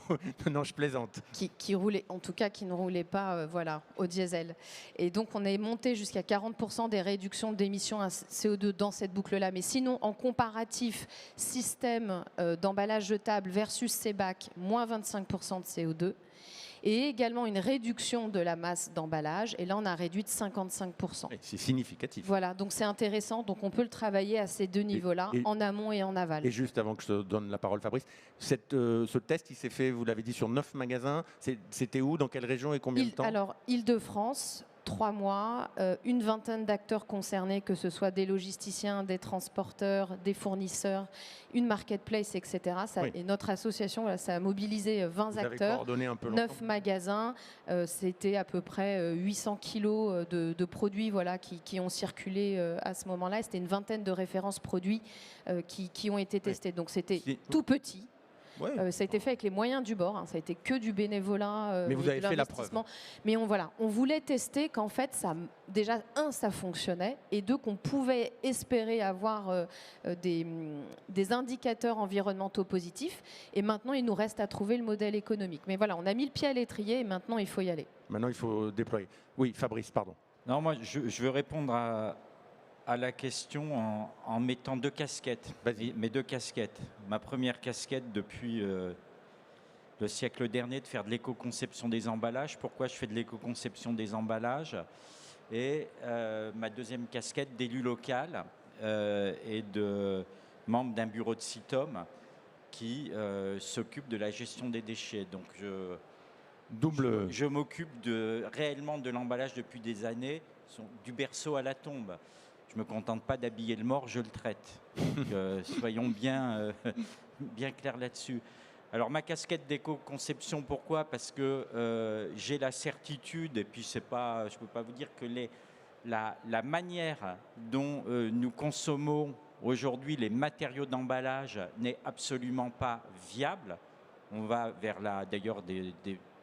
Speaker 1: Non, je plaisante.
Speaker 3: Qui roulait, en tout cas qui ne roulait pas au diesel. Et donc on est monté jusqu'à 40% des réductions d'émissions à CO2 dans cette boucle-là. Mais sinon, en comparatif, système d'emballage jetable versus ces bacs, moins 25% de CO2. Et également une réduction de la masse d'emballage. Et là, on a réduit de 55%.
Speaker 1: C'est significatif.
Speaker 3: Voilà, donc c'est intéressant. Donc on peut le travailler à ces deux niveaux-là, en amont et en aval.
Speaker 1: Et juste avant que je te donne la parole, Fabrice, ce test, il s'est fait, vous l'avez dit, sur 9 magasins. C'était où, dans quelle région et combien de temps?
Speaker 3: Alors, Île-de-France, 3 mois, une vingtaine d'acteurs concernés, que ce soit des logisticiens, des transporteurs, des fournisseurs, une marketplace, etc. Et notre association, ça a mobilisé 20 acteurs, 9 magasins. C'était à peu près 800 kilos de produits qui ont circulé à ce moment-là. C'était une vingtaine de références produits qui ont été testés. Donc c'était tout petit.
Speaker 1: Ouais.
Speaker 3: Ça a été fait avec les moyens du bord, hein, ça a été que du bénévolat.
Speaker 1: Mais vous
Speaker 3: et
Speaker 1: avez
Speaker 3: de
Speaker 1: fait la
Speaker 3: l'investissement. Mais on voulait tester qu'en fait, déjà, ça fonctionnait, et deux, qu'on pouvait espérer avoir des indicateurs environnementaux positifs. Et maintenant, il nous reste à trouver le modèle économique. Mais voilà, on a mis le pied à l'étrier et maintenant, il faut y aller.
Speaker 1: Maintenant, il faut déployer. Oui, Fabrice, pardon.
Speaker 2: Non, moi, je veux répondre à la question en mettant deux casquettes. Mes deux casquettes. Ma première casquette depuis le siècle dernier, de faire de l'éco-conception des emballages. Pourquoi je fais de l'éco-conception des emballages? Et ma deuxième casquette d'élu local et de membre d'un bureau de CITOM qui s'occupe de la gestion des déchets. Donc je m'occupe réellement de l'emballage depuis des années, du berceau à la tombe. Je ne me contente pas d'habiller le mort, je le traite. Donc, soyons bien clairs là-dessus. Alors ma casquette d'éco-conception, pourquoi? Parce que j'ai la certitude, et puis je ne peux pas vous dire que la manière dont nous consommons aujourd'hui les matériaux d'emballage n'est absolument pas viable. On va vers d'ailleurs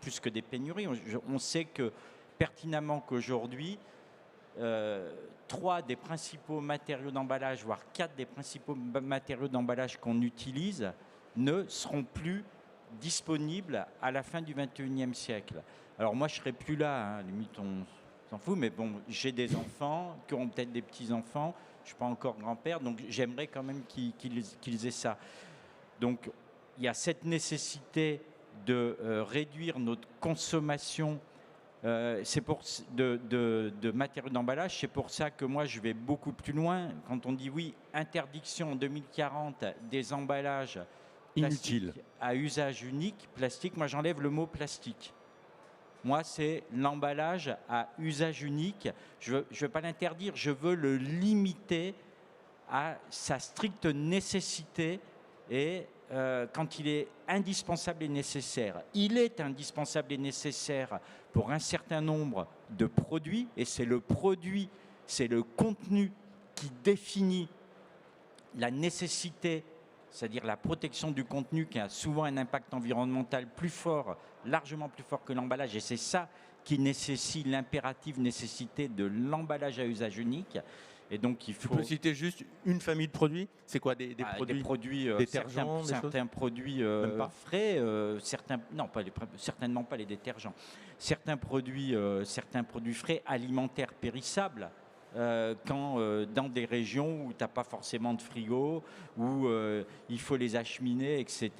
Speaker 2: plus que des pénuries. On sait que pertinemment qu'aujourd'hui, 3 des principaux matériaux d'emballage, voire 4 des principaux matériaux d'emballage qu'on utilise ne seront plus disponibles à la fin du 21e siècle. Alors moi, je ne serai plus là, hein, limite on s'en fout, mais bon, j'ai des enfants qui auront peut-être des petits-enfants, je ne suis pas encore grand-père, donc j'aimerais quand même qu'ils aient ça. Donc il y a cette nécessité de réduire notre consommation de matériaux d'emballage. C'est pour ça que moi, je vais beaucoup plus loin. Quand on dit oui, interdiction en 2040 des emballages
Speaker 1: inutiles
Speaker 2: à usage unique, plastique, moi j'enlève le mot plastique. Moi, c'est l'emballage à usage unique. Je ne veux pas l'interdire, je veux le limiter à sa stricte nécessité et quand il est indispensable et nécessaire. Il est indispensable et nécessaire pour un certain nombre de produits, et c'est le produit, c'est le contenu qui définit la nécessité, c'est-à-dire la protection du contenu qui a souvent un impact environnemental plus fort, largement plus fort que l'emballage, et c'est ça qui nécessite l'impérative nécessité de l'emballage à usage unique. Et donc, il faut...
Speaker 1: Tu peux citer juste une famille de produits? C'est quoi des
Speaker 2: produits
Speaker 1: détergents,
Speaker 2: certains produits frais, certainement pas les détergents. Certains produits frais alimentaires périssables. Dans des régions où tu n'as pas forcément de frigo, où il faut les acheminer, etc.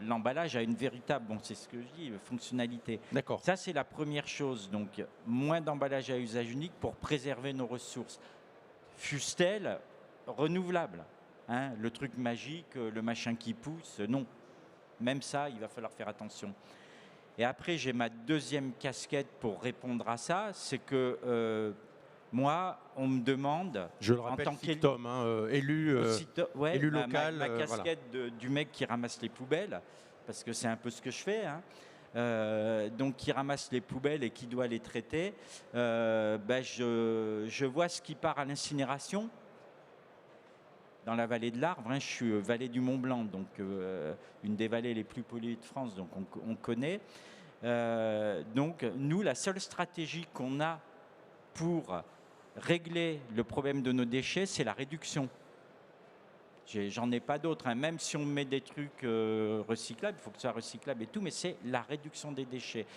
Speaker 2: L'emballage a une véritable, c'est ce que je dis, fonctionnalité.
Speaker 1: D'accord.
Speaker 2: Ça, c'est la première chose. Donc, moins d'emballage à usage unique pour préserver nos ressources. Fussent-elles renouvelables, hein, le truc magique, le machin qui pousse, non. Même ça, il va falloir faire attention. Et après, j'ai ma deuxième casquette pour répondre à ça, c'est que moi, on me demande...
Speaker 1: Je le rappelle, CITOM, élu local.
Speaker 2: Ma casquette du mec qui ramasse les poubelles, parce que c'est un peu ce que je fais, hein, donc qui ramasse les poubelles et qui doit les traiter, je vois ce qui part à l'incinération dans la vallée de l'Arve. Hein, je suis vallée du Mont-Blanc, donc une des vallées les plus polluées de France, donc on connaît. Donc nous, la seule stratégie qu'on a pour régler le problème de nos déchets, c'est la réduction. J'en ai pas d'autres, hein. Même si on met des trucs recyclables, il faut que ce soit recyclable et tout, mais c'est la réduction des déchets.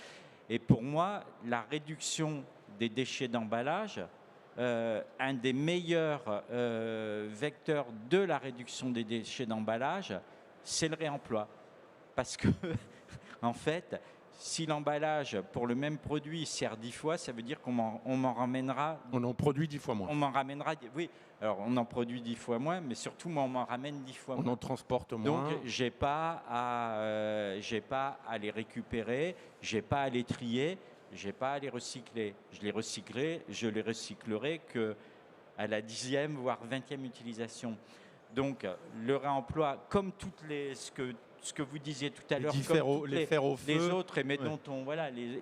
Speaker 2: Et pour moi, la réduction des déchets d'emballage, un des meilleurs vecteurs de la réduction des déchets d'emballage, c'est le réemploi. Parce que, en fait, si l'emballage pour le même produit sert 10 fois, ça veut dire qu'on m'en ramènera...
Speaker 1: On en produit 10 fois moins.
Speaker 2: On m'en ramènera... Oui, alors on en produit 10 fois moins, mais surtout, moi, on m'en ramène 10 fois moins.
Speaker 1: On en transporte moins.
Speaker 2: Donc, j'ai pas à les récupérer, j'ai pas à les trier, j'ai pas à les recycler. Je les recyclerai qu'à la 10e, voire 20e utilisation. Donc, le réemploi, comme toutes ce que vous disiez tout à l'heure, comme les autres, mais dont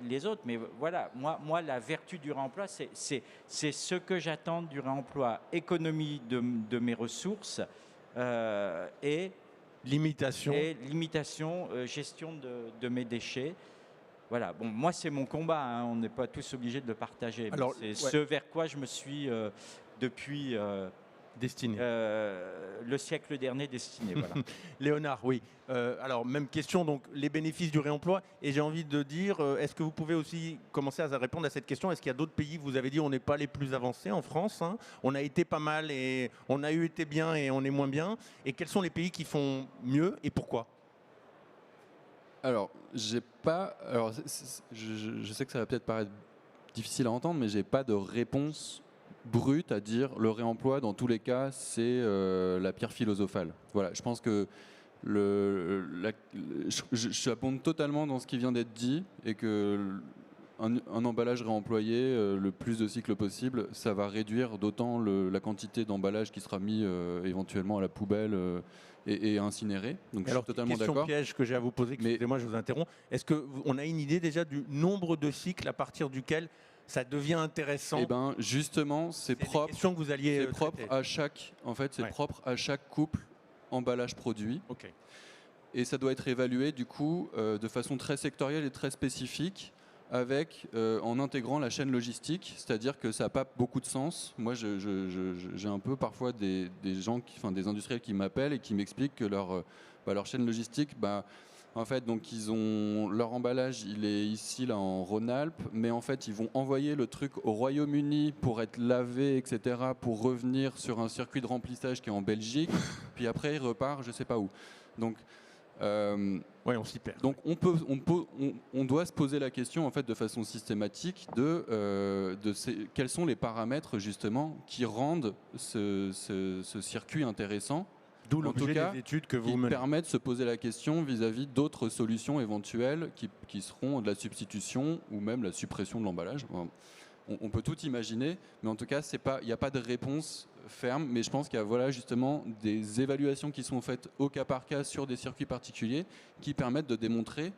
Speaker 2: les autres. Mais voilà, moi, la vertu du réemploi, c'est ce que j'attends du réemploi. Économie de mes ressources et
Speaker 1: Limitation.
Speaker 2: Et limitation, gestion de mes déchets. Voilà, bon, moi c'est mon combat, hein. On n'est pas tous obligés de le partager.
Speaker 1: Alors,
Speaker 2: C'est ce vers quoi je me suis depuis
Speaker 1: Destiné.
Speaker 2: le siècle dernier destiné. Voilà.
Speaker 1: Léonard, oui. Alors, même question, donc les bénéfices du réemploi. Et j'ai envie de dire, est-ce que vous pouvez aussi commencer à répondre à cette question? Est-ce qu'il y a d'autres pays, vous avez dit, on n'est pas les plus avancés en France, hein. On a été pas mal et on a été bien et on est moins bien. Et quels sont les pays qui font mieux et pourquoi?
Speaker 4: Alors, j'ai pas. Alors, je sais que ça va peut-être paraître difficile à entendre, mais j'ai pas de réponse brute à dire le réemploi, dans tous les cas, c'est la pierre philosophale. Voilà, je pense que je abonde totalement dans ce qui vient d'être dit et que un emballage réemployé, le plus de cycles possible, ça va réduire d'autant la quantité d'emballage qui sera mis éventuellement à la poubelle et incinéré. Donc
Speaker 1: Alors,
Speaker 4: je suis totalement
Speaker 1: question
Speaker 4: d'accord.
Speaker 1: piège que j'ai à vous poser, excusez-moi, je vous interromps. Est-ce qu'on a une idée déjà du nombre de cycles à partir duquel ça devient intéressant?
Speaker 4: Eh ben justement, c'est propre.
Speaker 1: Question que vous alliez
Speaker 4: C'est propre
Speaker 1: traiter.
Speaker 4: à chaque. En fait, c'est
Speaker 1: Ouais.
Speaker 4: propre à chaque couple emballage produit.
Speaker 1: Ok.
Speaker 4: Et ça doit être évalué du coup de façon très sectorielle et très spécifique, avec en intégrant la chaîne logistique, c'est-à-dire que ça n'a pas beaucoup de sens. Moi, j'ai un peu parfois des gens, des industriels qui m'appellent et qui m'expliquent que leur chaîne logistique, en fait, donc ils ont leur emballage, il est ici là en Rhône-Alpes, mais en fait ils vont envoyer le truc au Royaume-Uni pour être lavé, etc., pour revenir sur un circuit de remplissage qui est en Belgique, puis après il repart, je sais pas où. Donc
Speaker 1: ouais, on s'y perd.
Speaker 4: donc on doit se poser la question en fait de façon systématique quels sont les paramètres justement qui rendent ce circuit intéressant.
Speaker 1: D'où
Speaker 4: En tout
Speaker 1: l'objet
Speaker 4: cas,
Speaker 1: des études que vous
Speaker 4: qui
Speaker 1: menez.
Speaker 4: permet de se poser la question vis-à-vis d'autres solutions éventuelles qui seront de la substitution ou même la suppression de l'emballage. On peut tout imaginer, mais en tout cas, il n'y a pas de réponse ferme, mais je pense qu'il y a justement des évaluations qui sont faites au cas par cas sur des circuits particuliers qui permettent de démontrer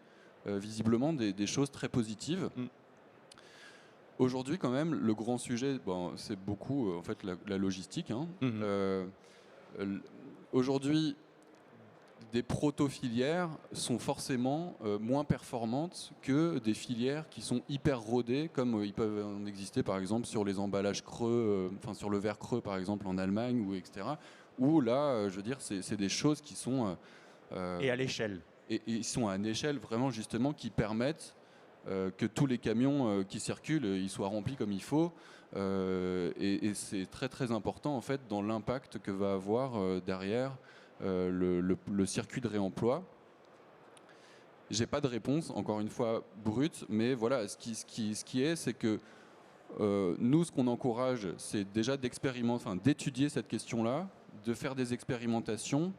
Speaker 4: visiblement des choses très positives. Aujourd'hui, quand même, le grand sujet, c'est beaucoup en fait la logistique, hein. Aujourd'hui, des proto-filières sont forcément moins performantes que des filières qui sont hyper rodées, comme ils peuvent en exister par exemple sur les emballages creux, sur le verre creux par exemple en Allemagne, ou etc. Où là, je veux dire, c'est des choses qui sont...
Speaker 1: et à l'échelle.
Speaker 4: Et ils sont à une échelle vraiment justement qui permettent que tous les camions qui circulent, ils soient remplis comme il faut. Et c'est très très important en fait dans l'impact que va avoir derrière le circuit de réemploi. J'ai pas de réponse, encore une fois brute, mais voilà, ce qui est, c'est que nous, ce qu'on encourage, c'est déjà d'étudier cette question-là, de faire des expérimentations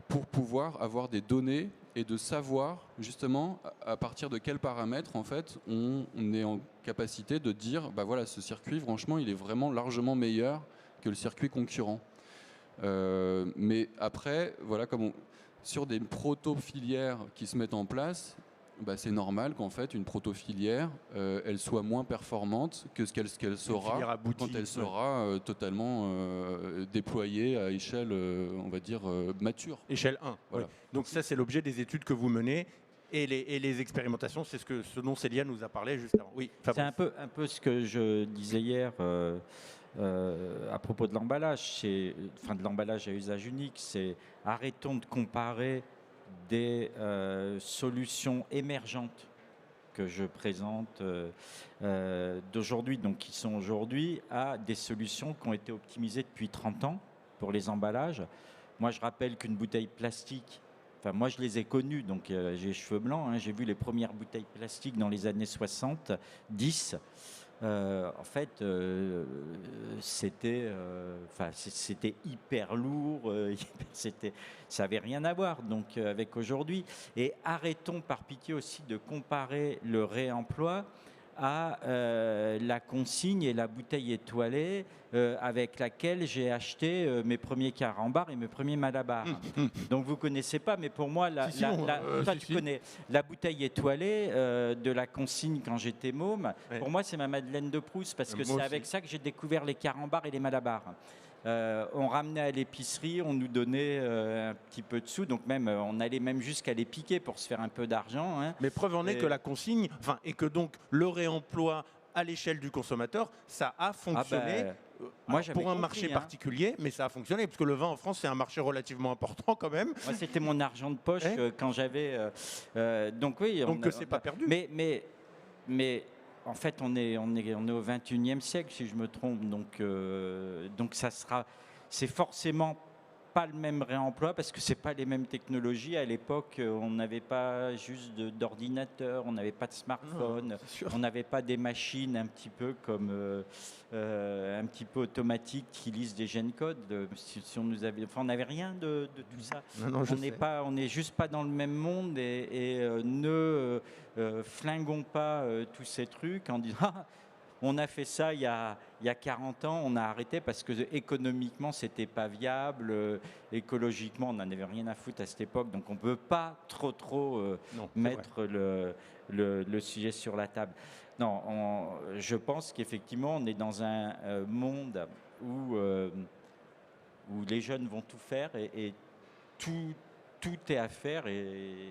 Speaker 4: pour pouvoir avoir des données et de savoir justement à partir de quels paramètres en fait on est en capacité de dire voilà, ce circuit franchement il est vraiment largement meilleur que le circuit concurrent. Mais après voilà, sur des proto-filières qui se mettent en place, c'est normal qu'en fait une proto-filière elle soit moins performante que ce qu'elle sera quand elle sera totalement déployée à échelle on va dire mature.
Speaker 1: Échelle 1.
Speaker 4: Voilà.
Speaker 1: Oui. Donc ça c'est l'objet des études que vous menez et les expérimentations, c'est ce dont Célia nous a parlé juste avant. Oui,
Speaker 2: c'est un peu ce que je disais hier à propos de l'emballage, de l'emballage à usage unique, c'est arrêtons de comparer des solutions émergentes que je présente d'aujourd'hui, donc qui sont aujourd'hui, à des solutions qui ont été optimisées depuis 30 ans pour les emballages. Moi, je rappelle qu'une bouteille plastique, moi je les ai connues, donc j'ai les cheveux blancs, hein, j'ai vu les premières bouteilles plastiques dans les années 70. En fait, c'était hyper lourd, ça n'avait rien à voir donc, avec aujourd'hui. Et arrêtons par pitié aussi de comparer le réemploi à la consigne et la bouteille étoilée avec laquelle j'ai acheté mes premiers carambars et mes premiers malabars. Donc vous ne connaissez pas, mais pour moi, tu connais la bouteille étoilée de la consigne quand j'étais môme. Ouais. Pour moi, c'est ma Madeleine de Proust, parce que c'est avec ça que j'ai découvert les carambars et les malabars. On ramenait à l'épicerie, on nous donnait un petit peu de sous, donc même on allait même jusqu'à les piquer pour se faire un peu d'argent. Hein.
Speaker 1: Mais preuve en est que la consigne, et que donc le réemploi à l'échelle du consommateur, ça a fonctionné.
Speaker 2: Moi,
Speaker 1: pour un marché particulier, mais ça a fonctionné, parce que le vin en France, c'est un marché relativement important quand même.
Speaker 2: Moi, c'était mon argent de poche quand j'avais... donc oui,
Speaker 1: donc c'est pas perdu.
Speaker 2: Mais en fait, on est au 21e siècle, si je me trompe. Donc c'est forcément pas le même réemploi parce que c'est pas les mêmes technologies. À l'époque, on n'avait pas juste d'ordinateur, on n'avait pas de smartphone, on n'avait pas des machines un petit peu comme un petit peu automatiques qui lisent des gènes codes. Si on nous avait, on n'avait rien de tout ça. On n'est juste pas dans le même monde et ne flinguons pas tous ces trucs en disant on a fait ça il y a 40 ans, on a arrêté parce que économiquement, c'était pas viable. Écologiquement, on n'en avait rien à foutre à cette époque. Donc, on ne peut pas trop mettre le sujet sur la table. Non, je pense qu'effectivement, on est dans un monde où les jeunes vont tout faire et tout est à faire. Et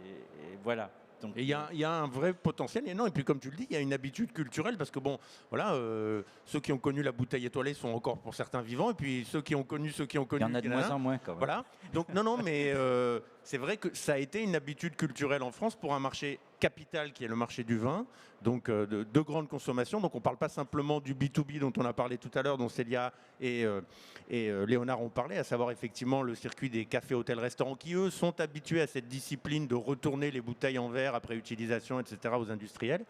Speaker 2: voilà.
Speaker 1: Et il y a un vrai potentiel. Et puis comme tu le dis, il y a une habitude culturelle parce que ceux qui ont connu la bouteille étoilée sont encore pour certains vivants. Et puis ceux qui ont connu.
Speaker 2: Il y en a de moins en moins quand même.
Speaker 1: Voilà. Donc mais c'est vrai que ça a été une habitude culturelle en France pour un marché capital qui est le marché du vin, donc de grande consommation. Donc on ne parle pas simplement du B2B dont on a parlé tout à l'heure, dont Célia et Léonard ont parlé, à savoir effectivement le circuit des cafés, hôtels, restaurants qui, eux, sont habitués à cette discipline de retourner les bouteilles en verre après utilisation, etc., aux industriels.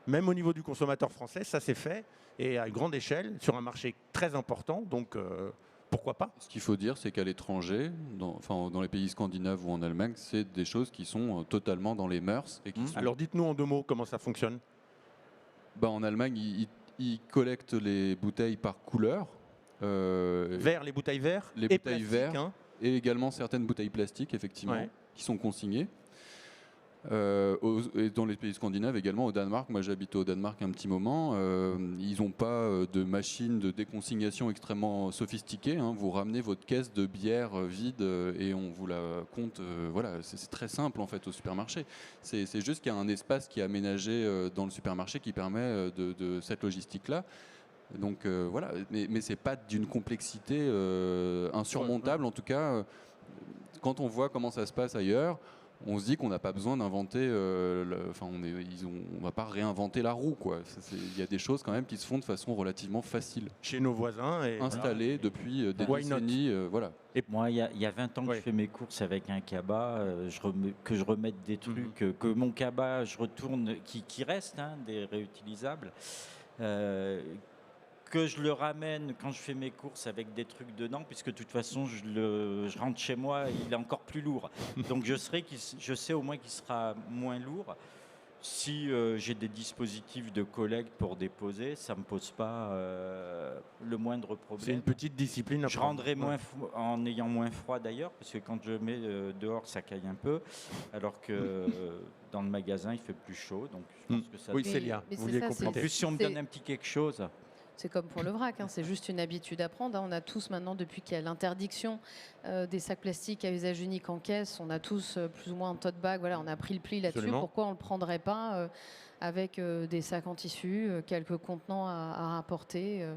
Speaker 1: Même au niveau du consommateur français, ça s'est fait, et à une grande échelle, sur un marché très important, donc pourquoi pas ?
Speaker 4: Ce qu'il faut dire, c'est qu'à l'étranger, dans les pays scandinaves ou en Allemagne, c'est des choses qui sont totalement dans les mœurs.
Speaker 1: Alors dites-nous en 2 mots comment ça fonctionne.
Speaker 4: En Allemagne, ils collectent les bouteilles par couleur.
Speaker 1: Les bouteilles verts,
Speaker 4: les bouteilles vertes, et également certaines bouteilles plastiques, effectivement, qui sont consignées. Et dans les pays scandinaves également, au Danemark, moi j'habite au Danemark un petit moment, ils n'ont pas de machine de déconsignation extrêmement sophistiquée. Vous ramenez votre caisse de bière vide et on vous la compte. C'est très simple en fait au supermarché. C'est juste qu'il y a un espace qui est aménagé dans le supermarché qui permet de cette logistique-là. Donc mais c'est pas d'une complexité insurmontable. En tout cas, quand on voit comment ça se passe ailleurs, on se dit qu'on n'a pas besoin d'inventer. On va pas réinventer la roue, quoi. Il y a des choses quand même qui se font de façon relativement facile.
Speaker 1: Chez nos voisins et
Speaker 4: installées depuis des décennies.
Speaker 2: Et moi, il y a 20 ans que je fais mes courses avec un cabas, que je remette des trucs, que mon cabas, je retourne, qui reste des réutilisables. Que je le ramène quand je fais mes courses avec des trucs dedans, puisque de toute façon je rentre chez moi, il est encore plus lourd. Donc je sais au moins qu'il sera moins lourd. Si j'ai des dispositifs de collecte pour déposer, ça ne me pose pas le moindre problème.
Speaker 1: C'est une petite discipline.
Speaker 2: Je rendrai en ayant moins froid d'ailleurs, parce que quand je mets dehors, ça caille un peu, alors que dans le magasin, il fait plus chaud. Donc je pense que ça.
Speaker 1: Oui, Célia, vous vouliez compléter.
Speaker 2: En plus, si on me donne un petit quelque chose.
Speaker 3: C'est comme pour le vrac, c'est juste une habitude à prendre. On a tous maintenant, depuis qu'il y a l'interdiction des sacs plastiques à usage unique en caisse, on a tous plus ou moins un tote bag. Voilà, on a pris le pli là-dessus.
Speaker 1: Absolument.
Speaker 3: Pourquoi on ne le prendrait pas avec des sacs en tissu, quelques contenants à rapporter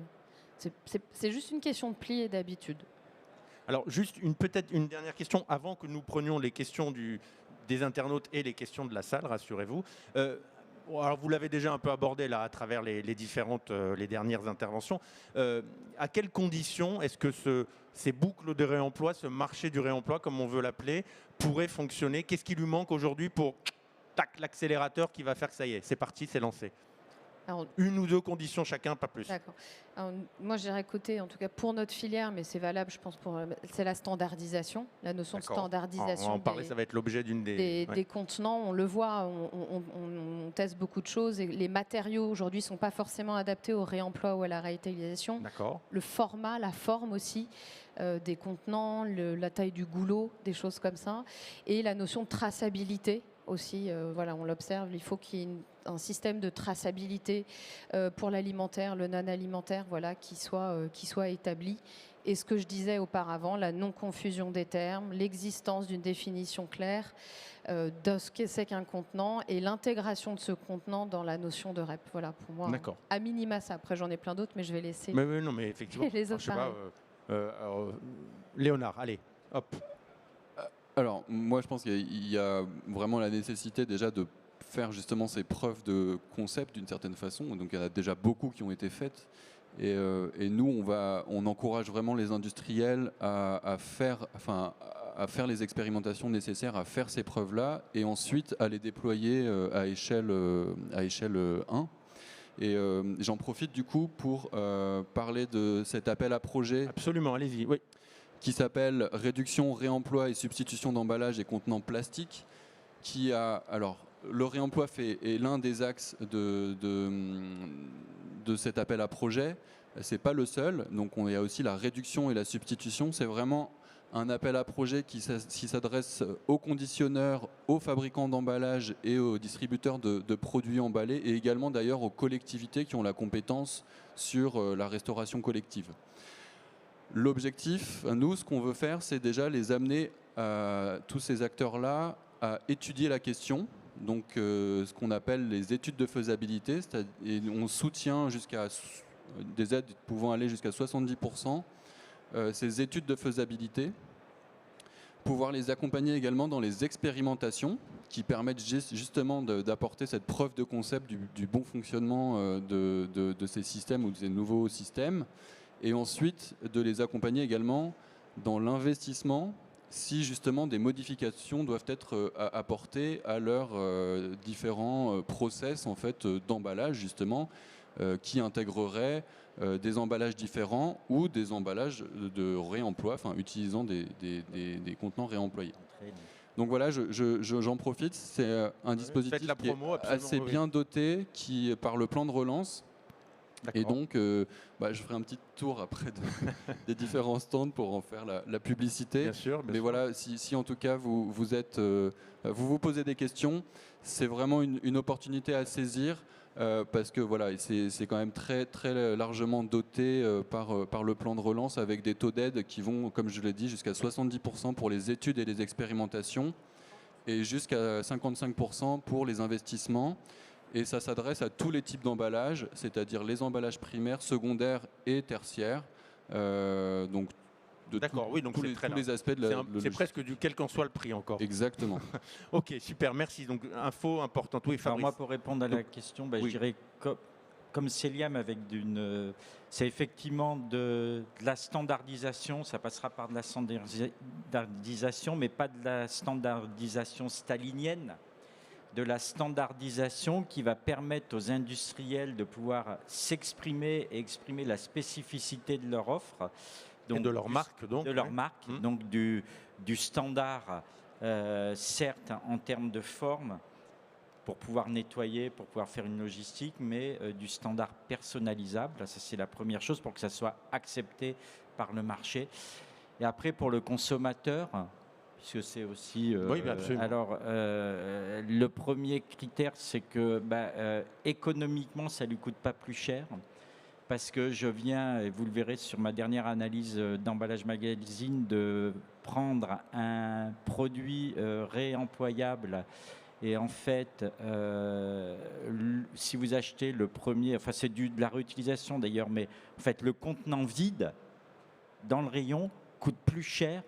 Speaker 3: c'est juste une question de pli et d'habitude.
Speaker 1: Alors, juste peut-être une dernière question avant que nous prenions les questions des internautes et les questions de la salle, rassurez-vous. Alors vous l'avez déjà un peu abordé là à travers les dernières interventions. À quelles conditions est-ce que ces boucles de réemploi, ce marché du réemploi, comme on veut l'appeler, pourrait fonctionner ? Qu'est-ce qui lui manque aujourd'hui pour l'accélérateur qui va faire que ça y est, c'est parti, c'est lancé ? Alors, 1 ou 2 conditions chacun, pas plus.
Speaker 3: D'accord. Alors, moi, je dirais côté, en tout cas pour notre filière, mais c'est valable, je pense, c'est la standardisation, la notion de standardisation.
Speaker 1: On va en parler, ça va être l'objet d'une des
Speaker 3: contenants. On le voit, on teste beaucoup de choses et les matériaux aujourd'hui ne sont pas forcément adaptés au réemploi ou à la réutilisation.
Speaker 1: D'accord.
Speaker 3: Le format, la forme aussi des contenants, la taille du goulot, des choses comme ça, et la notion de traçabilité. aussi. Voilà, on l'observe. Il faut qu'il y ait un système de traçabilité pour l'alimentaire, le non-alimentaire, voilà, qui soit établi. Et ce que je disais auparavant, la non-confusion des termes, l'existence d'une définition claire de ce que c'est qu'un contenant et l'intégration de ce contenant dans la notion de REP. Voilà, pour moi,
Speaker 1: D'accord.
Speaker 3: à minima ça. Après, j'en ai plein d'autres, mais je vais laisser
Speaker 1: Mais non, mais effectivement.
Speaker 3: les autres
Speaker 1: je sais pas,
Speaker 3: parler.
Speaker 1: alors, Léonard, allez, hop.
Speaker 4: Alors, moi, je pense qu'il y a vraiment la nécessité déjà de faire justement ces preuves de concept d'une certaine façon. Donc, il y en a déjà beaucoup qui ont été faites. Et nous, on encourage vraiment les industriels à faire les expérimentations nécessaires, à faire ces preuves-là, et ensuite à les déployer à échelle 1. Et j'en profite du coup pour parler de cet appel à projet.
Speaker 1: Absolument, allez-y. Oui.
Speaker 4: Qui s'appelle Réduction, réemploi et substitution d'emballages et contenants plastiques, qui a, alors, le réemploi est l'un des axes de cet appel à projet. C'est pas le seul. Donc, il y a aussi la réduction et la substitution. C'est vraiment un appel à projet qui s'adresse aux conditionneurs, aux fabricants d'emballages et aux distributeurs de produits emballés, et également d'ailleurs aux collectivités qui ont la compétence sur la restauration collective. L'objectif, nous, ce qu'on veut faire, c'est déjà les amener, tous ces acteurs-là, à étudier la question, donc ce qu'on appelle les études de faisabilité, et on soutient jusqu'à des aides pouvant aller jusqu'à 70%, ces études de faisabilité, pouvoir les accompagner également dans les expérimentations qui permettent justement d'apporter cette preuve de concept du bon fonctionnement de ces systèmes ou de ces nouveaux systèmes, et ensuite de les accompagner également dans l'investissement si justement des modifications doivent être apportées à leurs différents process en fait, d'emballage justement, qui intégreraient des emballages différents ou des emballages de réemploi, enfin utilisant des contenants réemployés. Donc voilà, j'en profite, c'est un dispositif qui est assez bien doté, qui par le plan de relance. Et donc, je ferai un petit tour après des différents stands pour en faire la publicité.
Speaker 1: Bien sûr.
Speaker 4: Mais voilà, si en tout cas vous vous posez des questions, c'est vraiment une opportunité à saisir parce que voilà, c'est quand même très très largement doté par le plan de relance avec des taux d'aide qui vont, comme je l'ai dit, jusqu'à 70% pour les études et les expérimentations et jusqu'à 55% pour les investissements. Et ça s'adresse à tous les types d'emballages, c'est-à-dire les emballages primaires, secondaires et tertiaires. Donc,
Speaker 1: d'accord, oui, donc
Speaker 4: tous les aspects de la...
Speaker 1: C'est presque du quel qu'en soit le prix encore.
Speaker 4: Exactement.
Speaker 1: Ok, super, merci. Donc, info importante. Oui,
Speaker 2: Alors moi, pour répondre à la question, je dirais comme Céliam avec c'est effectivement de la standardisation, ça passera par de la standardisation, mais pas de la standardisation stalinienne, de la standardisation qui va permettre aux industriels de pouvoir s'exprimer et exprimer la spécificité de leur offre.
Speaker 1: Donc, et de leur marque, donc.
Speaker 2: De leur marque, donc du standard, certes, en termes de forme, pour pouvoir nettoyer, pour pouvoir faire une logistique, mais du standard personnalisable. Ça, c'est la première chose pour que ça soit accepté par le marché. Et après, pour le consommateur, puisque c'est aussi...
Speaker 1: oui, absolument.
Speaker 2: Alors, le premier critère, c'est que économiquement, ça ne lui coûte pas plus cher. Parce que je viens, et vous le verrez sur ma dernière analyse d'Emballage Magazine, de prendre un produit réemployable. Et en fait, si vous achetez le premier, enfin c'est de la réutilisation d'ailleurs, mais en fait le contenant vide dans le rayon coûte plus cher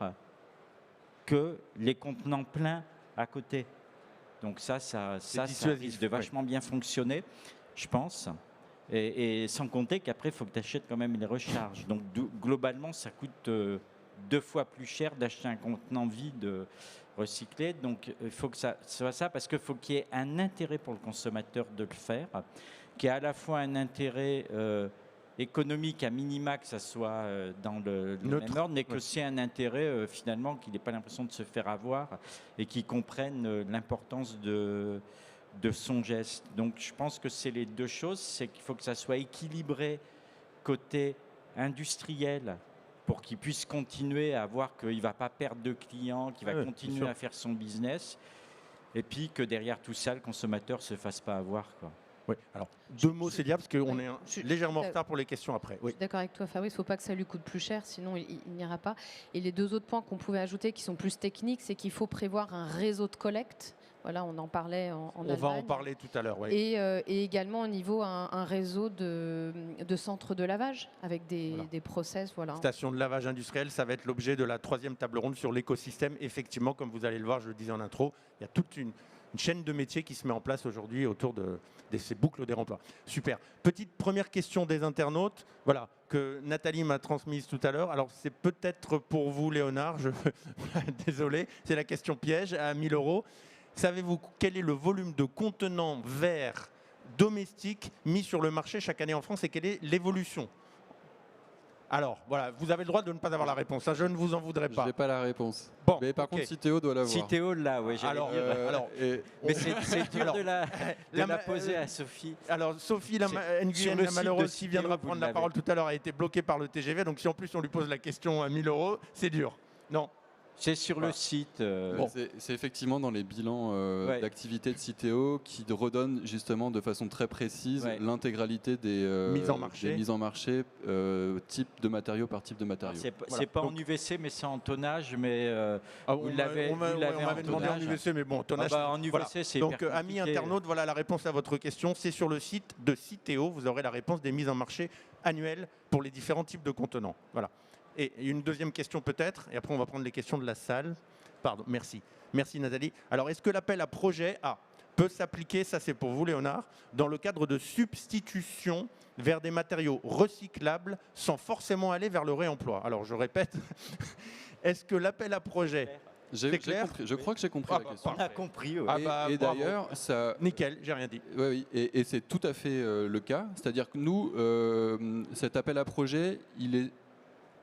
Speaker 2: que les contenants pleins à côté. Donc ça risque de vachement bien fonctionner, je pense. Et sans compter qu'après, il faut que tu achètes quand même les recharges. Donc globalement, ça coûte 2 fois plus cher d'acheter un contenant vide recyclé. Donc il faut que ça soit ça, parce qu'il faut qu'il y ait un intérêt pour le consommateur de le faire, qui ait à la fois un intérêt économique à minima, que ça soit dans le même ordre, mais aussi un intérêt finalement qu'il n'ait pas l'impression de se faire avoir et qu'il comprenne l'importance de son geste. Donc je pense que c'est les deux choses, c'est qu'il faut que ça soit équilibré côté industriel pour qu'il puisse continuer à voir qu'il ne va pas perdre de clients, qu'il va continuer à faire son business. Et puis que derrière tout ça, le consommateur ne se fasse pas avoir, quoi.
Speaker 1: Oui. Alors, deux mots, Célia, parce qu'on
Speaker 3: Oui,
Speaker 1: est légèrement en retard pour les questions après.
Speaker 3: Je
Speaker 1: Oui.
Speaker 3: suis d'accord avec toi, Fabrice, il ne faut pas que ça lui coûte plus cher, sinon il n'ira pas. Et les deux autres points qu'on pouvait ajouter, qui sont plus techniques, c'est qu'il faut prévoir un réseau de collecte. Voilà, on en parlait en
Speaker 1: On
Speaker 3: Allemagne.
Speaker 1: va en parler tout à l'heure. Oui.
Speaker 3: Et également au niveau un réseau de centres de lavage avec des process. Voilà.
Speaker 1: Station de lavage industriel, ça va être l'objet de la 3e table ronde sur l'écosystème. Effectivement, comme vous allez le voir, je le disais en intro, il y a toute une chaîne de métiers qui se met en place aujourd'hui autour de ces boucles des remplois. Super. Petite première question des internautes, voilà, que Nathalie m'a transmise tout à l'heure. Alors, c'est peut-être pour vous, Léonard, désolé, c'est la question piège à 1 000 €. Savez-vous quel est le volume de contenants verts domestiques mis sur le marché chaque année en France et quelle est l'évolution? Alors, voilà, vous avez le droit de ne pas avoir la réponse, hein, je ne vous en voudrais pas.
Speaker 4: Je n'ai pas la réponse.
Speaker 1: Bon,
Speaker 4: mais par
Speaker 1: ok.
Speaker 4: contre, Citeo doit l'avoir.
Speaker 2: Citeo, là, oui.
Speaker 1: Alors,
Speaker 2: Mais c'est dur
Speaker 1: alors,
Speaker 2: de
Speaker 1: la
Speaker 2: la poser à Sophie.
Speaker 1: Alors, Sophie, la
Speaker 2: Sur
Speaker 1: Nguyen,
Speaker 2: le
Speaker 1: la
Speaker 2: site
Speaker 1: malheureuse,
Speaker 2: de
Speaker 1: qui viendra
Speaker 2: Citeo,
Speaker 1: prendre
Speaker 2: vous
Speaker 1: la
Speaker 2: l'avez.
Speaker 1: parole tout à l'heure, a été bloquée par le TGV. Donc, si en plus on lui pose la question à 1 000 €, c'est dur. Non.
Speaker 2: C'est sur
Speaker 1: Voilà.
Speaker 2: le site.
Speaker 1: Bon.
Speaker 4: C'est effectivement dans les bilans
Speaker 2: Ouais.
Speaker 4: d'activité de Citeo qui redonnent justement de façon très précise
Speaker 2: Ouais.
Speaker 4: l'intégralité des
Speaker 1: Mises en marché.
Speaker 4: mises en marché, type de matériaux par type de matériaux.
Speaker 2: C'est
Speaker 1: Voilà.
Speaker 2: pas en
Speaker 1: Donc-
Speaker 2: UVC, mais c'est en tonnage. Mais
Speaker 1: Ah,
Speaker 2: vous l'avez
Speaker 1: on m'avait
Speaker 2: en
Speaker 1: demandé en
Speaker 2: tonnage.
Speaker 1: UVC, mais bon, tonnage.
Speaker 2: En UVC,
Speaker 1: voilà.
Speaker 2: c'est
Speaker 1: Donc,
Speaker 2: hyper
Speaker 1: amis
Speaker 2: compliqué.
Speaker 1: internautes, voilà la réponse à votre question. C'est sur le site de Citeo. Vous aurez la réponse des mises en marché annuelles pour les différents types de contenants. Voilà. Et une deuxième question peut-être, et après on va prendre les questions de la salle. Pardon, merci. Merci Nathalie. Alors, est-ce que l'appel à projet peut s'appliquer, ça c'est pour vous Léonard, dans le cadre de substitution vers des matériaux recyclables sans forcément aller vers le réemploi? Alors, je répète, est-ce que l'appel à projet... C'est clair?
Speaker 4: Je crois que j'ai compris
Speaker 1: Ah,
Speaker 4: la
Speaker 1: bah,
Speaker 4: question.
Speaker 2: On a compris. Ouais.
Speaker 1: Ah,
Speaker 4: Et-
Speaker 1: bah,
Speaker 4: et
Speaker 1: bravo.
Speaker 4: d'ailleurs, ça,
Speaker 1: Nickel, j'ai rien dit.
Speaker 4: oui, et c'est tout à fait le cas. C'est-à-dire que nous, cet appel à projet, il est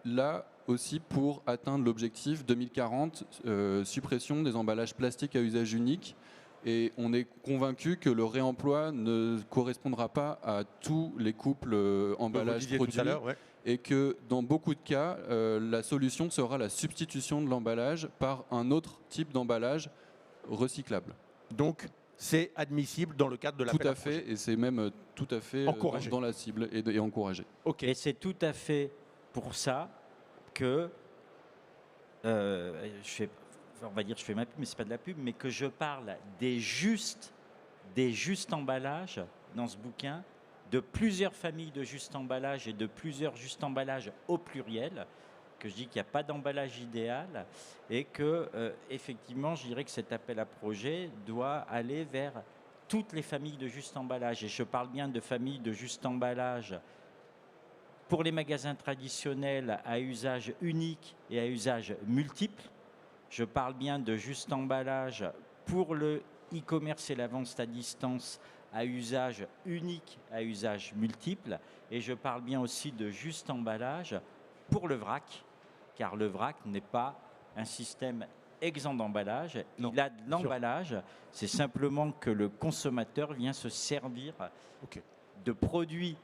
Speaker 4: là aussi pour atteindre l'objectif 2040, suppression des emballages plastiques à usage unique. Et on est convaincu que le réemploi ne correspondra pas à tous les couples
Speaker 1: Vous
Speaker 4: emballages
Speaker 1: disiez tout
Speaker 4: produits.
Speaker 1: à l'heure, ouais.
Speaker 4: Et que dans beaucoup de cas, la solution sera la substitution de l'emballage par un autre type d'emballage recyclable.
Speaker 1: Donc, c'est admissible dans le cadre de
Speaker 4: Tout
Speaker 1: l'appel
Speaker 4: à
Speaker 1: à projet.
Speaker 4: fait, et c'est même tout à fait
Speaker 1: Encouragé.
Speaker 4: dans la cible et encouragé.
Speaker 1: Ok.
Speaker 2: Et c'est tout à fait pour ça que on va dire je fais ma pub, mais c'est pas de la pub, mais que je parle des justes emballages dans ce bouquin, de plusieurs familles de justes emballages et de plusieurs justes emballages au pluriel, que je dis qu'il n'y a pas d'emballage idéal et que effectivement je dirais que cet appel à projet doit aller vers toutes les familles de juste emballage. Et je parle bien de familles de juste emballage pour les magasins traditionnels à usage unique et à usage multiple. Je parle bien de juste emballage pour le e-commerce et la vente à distance à usage unique, à usage multiple. Et je parle bien aussi de juste emballage pour le vrac, car le vrac n'est pas un système exempt d'emballage.
Speaker 1: Non,
Speaker 2: Il a de l'emballage, c'est simplement que le consommateur vient se servir
Speaker 1: Ok.
Speaker 2: de produits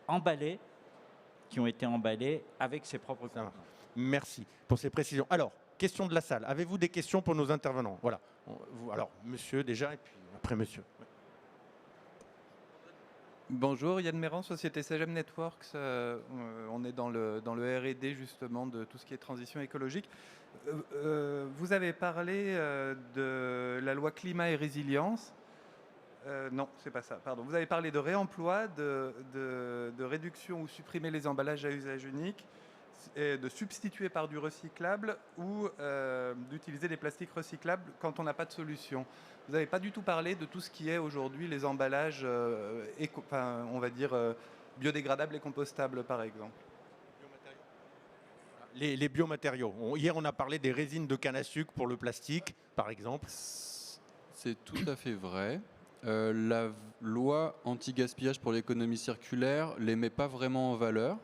Speaker 2: emballés qui ont été emballés avec ses propres
Speaker 1: Ça marche.
Speaker 2: contenants.
Speaker 1: Merci pour ces précisions. Alors, question de la salle. Avez-vous des questions pour nos intervenants? Voilà. Alors, monsieur déjà, et puis après monsieur. Ouais.
Speaker 5: Bonjour, Yann Méran, Société Sagem Networks. On est dans le R&D justement de tout ce qui est transition écologique. Vous avez parlé de la loi climat et résilience. Non, c'est pas ça, pardon. Vous avez parlé de réemploi, de réduction ou supprimer les emballages à usage unique, et de substituer par du recyclable ou d'utiliser des plastiques recyclables quand on n'a pas de solution. Vous n'avez pas du tout parlé de tout ce qui est aujourd'hui les emballages, on va dire, biodégradables et compostables, par exemple.
Speaker 1: Les biomatériaux. Hier, on a parlé des résines de canne à sucre pour le plastique, par exemple.
Speaker 4: C'est tout à fait vrai. La loi anti-gaspillage pour l'économie circulaire ne les met pas vraiment en valeur.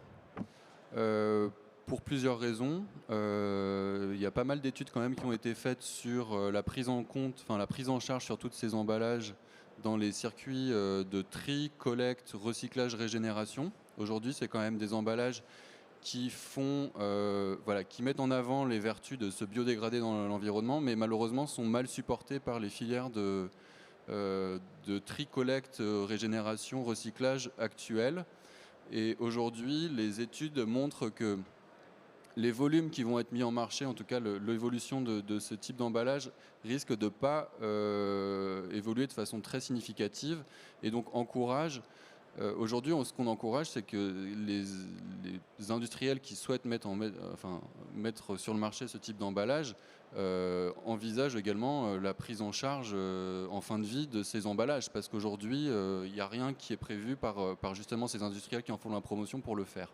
Speaker 4: Pour plusieurs raisons. Il y a pas mal d'études quand même qui ont été faites sur la prise en compte, enfin la prise en charge sur tous ces emballages dans les circuits de tri, collecte, recyclage, régénération. Aujourd'hui, c'est quand même des emballages qui qui mettent en avant les vertus de se biodégrader dans l'environnement, mais malheureusement sont mal supportés par les filières de tri, collecte, régénération, recyclage actuelles. Et aujourd'hui, les études montrent que les volumes qui vont être mis en marché, en tout cas l'évolution de ce type d'emballage, risque de ne pas évoluer de façon très significative et donc encourage. Aujourd'hui, ce qu'on encourage, c'est que les industriels qui souhaitent mettre sur le marché ce type d'emballage envisagent également la prise en charge en fin de vie de ces emballages, parce qu'aujourd'hui, il n'y a rien qui est prévu par justement ces industriels qui en font la promotion pour le faire.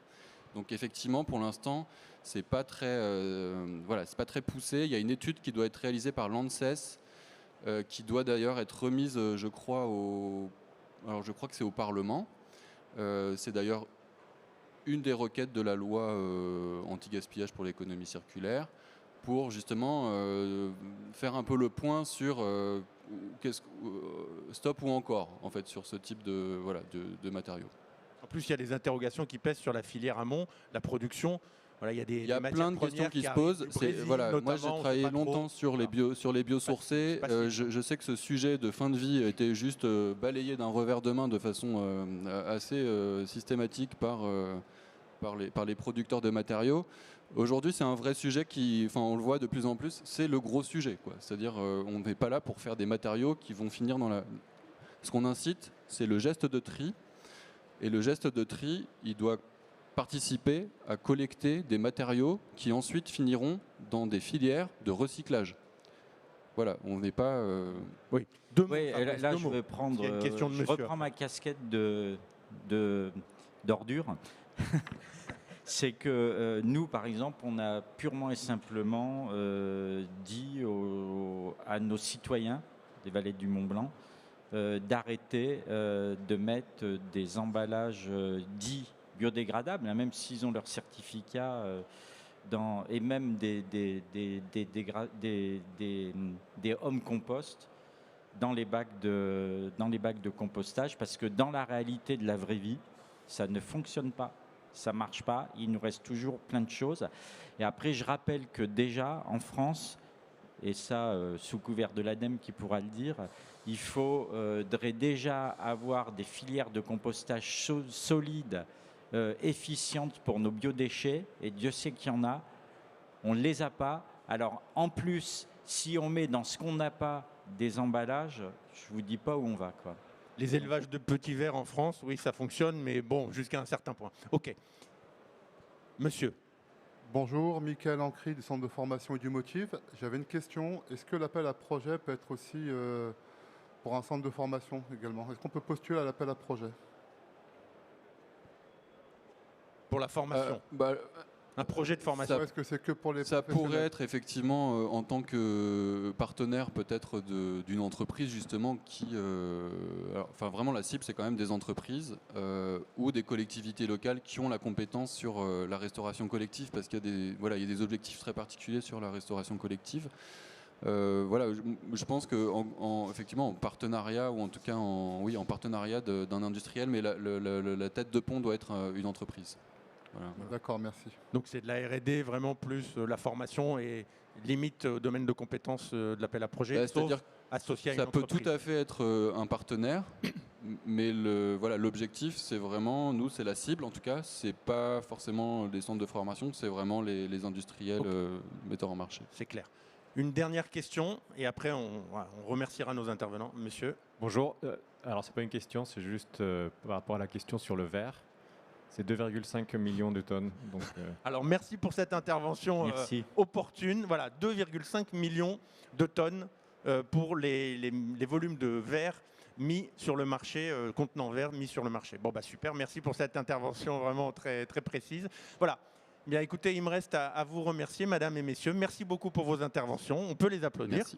Speaker 4: Donc effectivement, pour l'instant, c'est pas très poussé. Il y a une étude qui doit être réalisée par l'ANSES, qui doit d'ailleurs être remise, je crois que c'est au Parlement. C'est d'ailleurs une des requêtes de la loi anti-gaspillage pour l'économie circulaire, pour justement faire un peu le point sur stop ou encore, en fait, sur ce type de matériaux.
Speaker 1: En plus, il y a des interrogations qui pèsent sur la filière amont, la production. Voilà,
Speaker 4: il y a plein de questions qui se posent. Moi, j'ai travaillé longtemps sur les biosourcés. Je sais que ce sujet de fin de vie a été juste balayé d'un revers de main de façon assez systématique par les producteurs de matériaux. Aujourd'hui, c'est un vrai sujet on le voit de plus en plus, c'est le gros sujet, quoi. C'est-à-dire, on n'est pas là pour faire des matériaux qui vont finir dans la... Ce qu'on incite, c'est le geste de tri. Et le geste de tri, il doit participer à collecter des matériaux qui ensuite finiront dans des filières de recyclage. Voilà, on n'est pas...
Speaker 1: Oui,
Speaker 2: là je vais prendre... Je reprends ma casquette d'ordure. C'est que nous, par exemple, on a purement et simplement dit à nos citoyens des vallées du Mont-Blanc d'arrêter de mettre des emballages dits biodégradables, hein, même s'ils ont leur certificat, et même des home compost dans les bacs de compostage, parce que dans la réalité de la vraie vie, ça ne fonctionne pas. Ça ne marche pas, il nous reste toujours plein de choses. Et après, je rappelle que déjà, en France, et ça, sous couvert de l'ADEME qui pourra le dire, il faudrait déjà avoir des filières de compostage solides, efficientes pour nos biodéchets, et Dieu sait qu'il y en a, on ne les a pas. Alors, en plus, si on met dans ce qu'on n'a pas des emballages, je ne vous dis pas où on va, quoi.
Speaker 1: Les élevages de petits vers en France, oui, ça fonctionne, mais bon, jusqu'à un certain point. OK. Monsieur.
Speaker 6: Bonjour, Michael Ancry du Centre de formation et du Motif. J'avais une question. Est-ce que l'appel à projet peut être aussi pour un centre de formation également? Est-ce qu'on peut postuler à l'appel à projet?
Speaker 1: Pour la formation un projet de formation.
Speaker 6: Est-ce que c'est que pour les
Speaker 4: Ça pourrait être effectivement en tant que partenaire peut-être d'une entreprise justement qui... vraiment la cible c'est quand même des entreprises ou des collectivités locales qui ont la compétence sur la restauration collective, parce qu'il y a il y a des objectifs très particuliers sur la restauration collective. Je pense que effectivement en partenariat, ou en tout cas en partenariat d'un industriel, mais la tête de pont doit être une entreprise. Voilà.
Speaker 6: D'accord, merci.
Speaker 1: Donc c'est de la R&D, vraiment plus la formation et limite au domaine de compétences de l'appel à projet,
Speaker 4: c'est-à-dire
Speaker 1: associé à une
Speaker 4: ça peut
Speaker 1: entreprise.
Speaker 4: tout à fait être un partenaire, mais l'objectif c'est vraiment, nous c'est la cible en tout cas, c'est pas forcément les centres de formation, c'est vraiment les industriels metteurs en marché.
Speaker 1: C'est clair. Une dernière question et après on remerciera nos intervenants. Monsieur.
Speaker 7: Bonjour. Alors c'est pas une question, c'est juste par rapport à la question sur le verre. C'est 2,5 millions de tonnes. Donc,
Speaker 1: Alors merci pour cette intervention opportune. Voilà, 2,5 millions de tonnes pour les volumes de verre mis sur le marché, contenant verre mis sur le marché. Bon bah super, merci pour cette intervention vraiment très, très précise. Voilà. Bien écoutez, il me reste à vous remercier, mesdames et messieurs. Merci beaucoup pour vos interventions. On peut les applaudir.
Speaker 4: Merci.